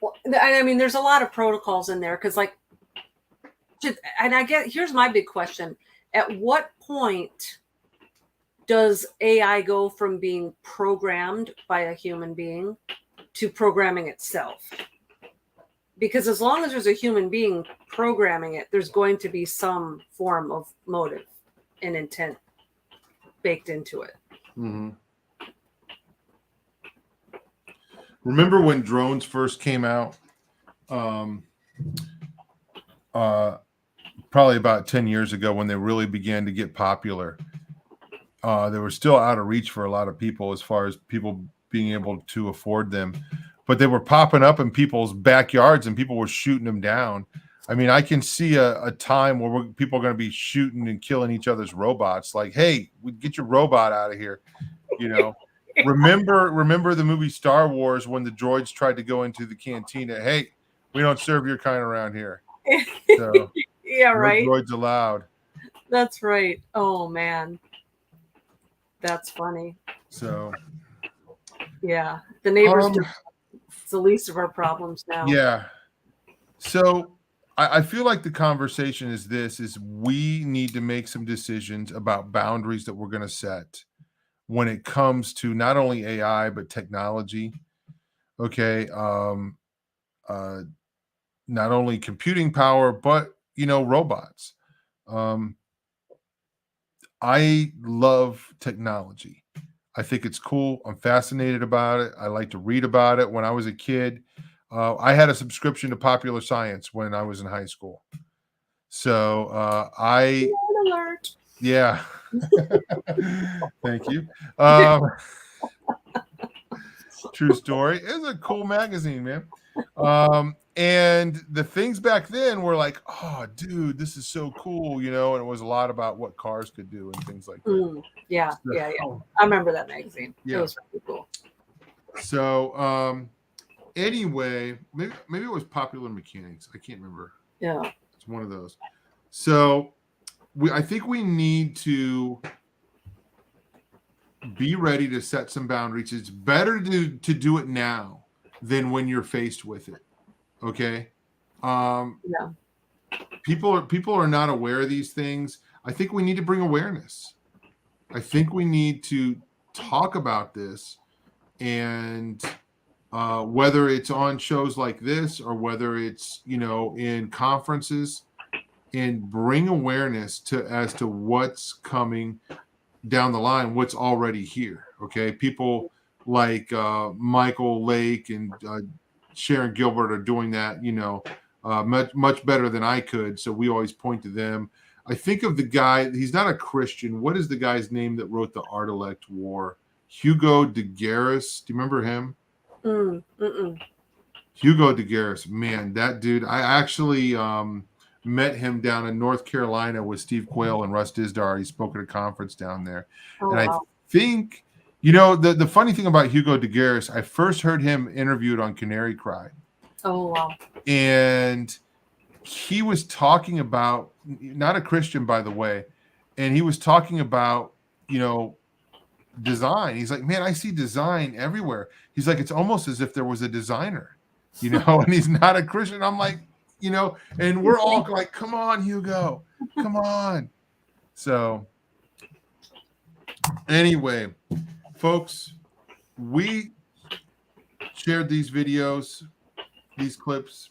Well, I mean, there's a lot of protocols in there because, like, and I get here's my big question: at what point does AI go from being programmed by a human being to programming itself? Because as long as there's a human being programming it, there's going to be some form of motive and intent baked into it. Mm-hmm. Remember when drones first came out? Probably about 10 years ago when they really began to get popular. They were still out of reach for a lot of people as far as people being able to afford them. But they were popping up in people's backyards and people were shooting them down. I mean, I can see a time where people are going to be shooting and killing each other's robots. Like, hey, get your robot out of here. You know, remember the movie Star Wars when the droids tried to go into the cantina? Hey, we don't serve your kind around here. So, yeah, no right. droids allowed. That's right. Oh man, that's funny. So, yeah, the neighbors. It's the least of our problems now. Yeah. So I feel like the conversation is we need to make some decisions about boundaries that we're going to set when it comes to not only AI, but technology. Okay. Not only computing power, but, robots. I love technology. I think it's cool. I'm fascinated about it. I like to read about it. When I was a kid, I had a subscription to Popular Science when I was in high school. So alert. Yeah. Thank you. True story. It's a cool magazine, man. And the things back then were like, oh, dude, this is so cool, and it was a lot about what cars could do and things like that. Yeah. I remember that magazine. Yeah. It was really cool. So, anyway, maybe it was Popular Mechanics. I can't remember. Yeah. It's one of those. So, I think we need to be ready to set some boundaries. It's better to do it now than when you're faced with it. Okay. Yeah. People are not aware of these things. I think we need to bring awareness. I think we need to talk about this, and whether it's on shows like this or whether it's in conferences, and bring awareness as to what's coming down the line, what's already here. Okay, people like Michael Lake and Sharon Gilbert are doing that, much better than I could. So we always point to them. I think of the guy, he's not a Christian. What is the guy's name that wrote The Art Elect War? Hugo de Garis. Do you remember him? Hugo de Garis. Man, that dude, I actually met him down in North Carolina with Steve Quayle and Russ Dizdar. He spoke at a conference down there. Oh, and wow. I think, the funny thing about Hugo de Garis, I first heard him interviewed on Canary Cry. Oh, wow. And he was talking about, not a Christian, by the way, and he was talking about, design. He's like, man, I see design everywhere. He's like, it's almost as if there was a designer, and he's not a Christian. I'm like, and we're all like, come on, Hugo, come on. So anyway, folks, we shared these videos, these clips.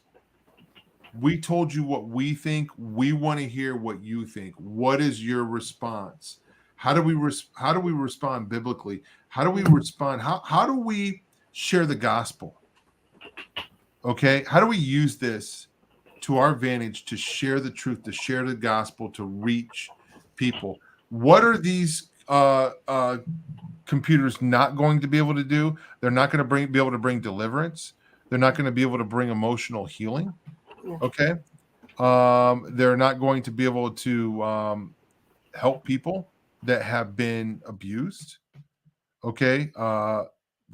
We told you what we think. We want to hear what you think. What is your response? How do we respond biblically? How do we respond? How do we share the gospel? Okay, how do we use this to our advantage to share the truth, to share the gospel, to reach people? What are these computers not going to be able to do? They're not going to be able to bring deliverance. They're not going to be able to bring emotional healing. Yeah. Okay. They're not going to be able to help people that have been abused. Okay.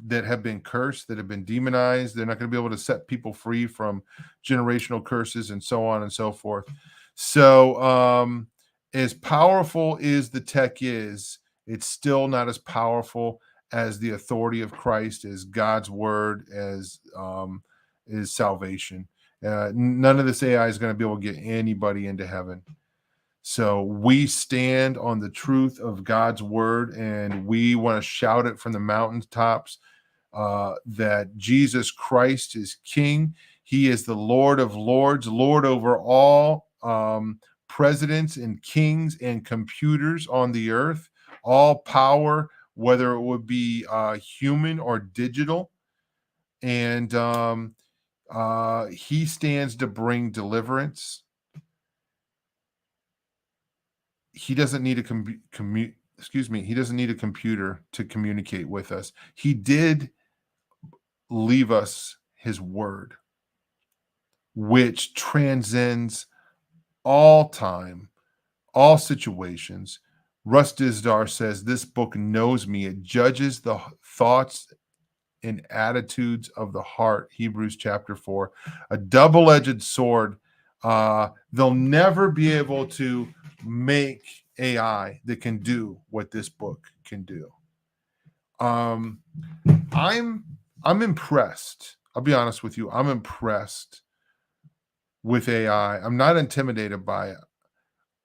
That have been cursed, that have been demonized. They're not going to be able to set people free from generational curses and so on and so forth. So, as powerful as the tech is, it's still not as powerful as the authority of Christ, as God's word, as is salvation. None of this AI is going to be able to get anybody into heaven. So we stand on the truth of God's word, and we want to shout it from the mountaintops that Jesus Christ is King. He is the Lord of Lords, Lord over all presidents and kings and computers on the earth, all power, whether it would be human or digital. And he stands to bring deliverance. He doesn't need a he doesn't need a computer to communicate with us. He did leave us his word, which transcends all time, all situations. Russ Dizdar says this book knows me. It judges the thoughts and attitudes of the heart. Hebrews chapter 4, a double-edged sword. They'll never be able to make AI that can do what this book can do. I'm impressed. I'll be honest with you. I'm impressed with AI. I'm not intimidated by it.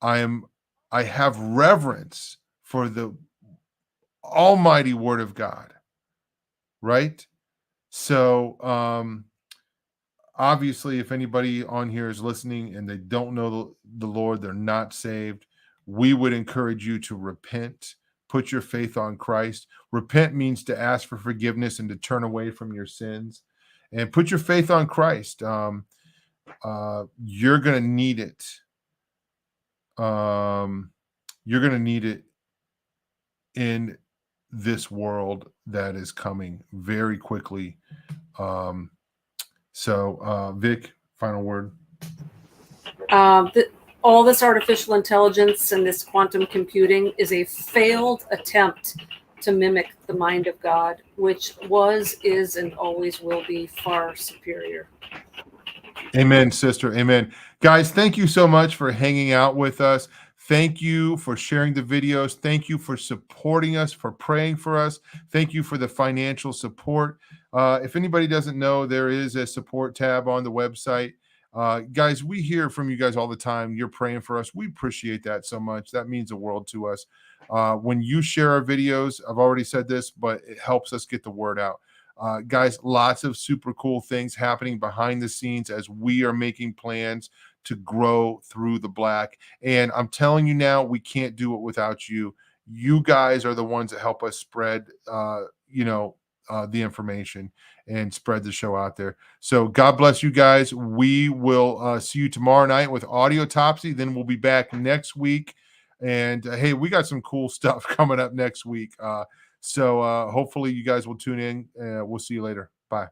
I have reverence for the almighty word of God. Right? So obviously, if anybody on here is listening and they don't know the Lord, they're not saved, we would encourage you to repent, put your faith on Christ. Repent means to ask for forgiveness and to turn away from your sins, and put your faith on Christ. You're going to need it. You're going to need it in this world that is coming very quickly. Vic, final word. All this artificial intelligence and this quantum computing is a failed attempt to mimic the mind of God, which was, is, and always will be far superior. Amen, sister. Amen. Guys, thank you so much for hanging out with us. Thank you for sharing the videos. Thank you for supporting us, for praying for us. Thank you for the financial support. If anybody doesn't know, there is a support tab on the website. Guys, we hear from you guys all the time. You're praying for us. We appreciate that so much. That means the world to us. When you share our videos, I've already said this, but it helps us get the word out. Guys, lots of super cool things happening behind the scenes as we are making plans to grow through the black. And I'm telling you now, we can't do it without you. You guys are the ones that help us spread, the information and spread the show out there. So God bless you guys. We will see you tomorrow night with Audiotopsy. Then we'll be back next week. And hey, we got some cool stuff coming up next week. So hopefully you guys will tune in. We'll see you later. Bye.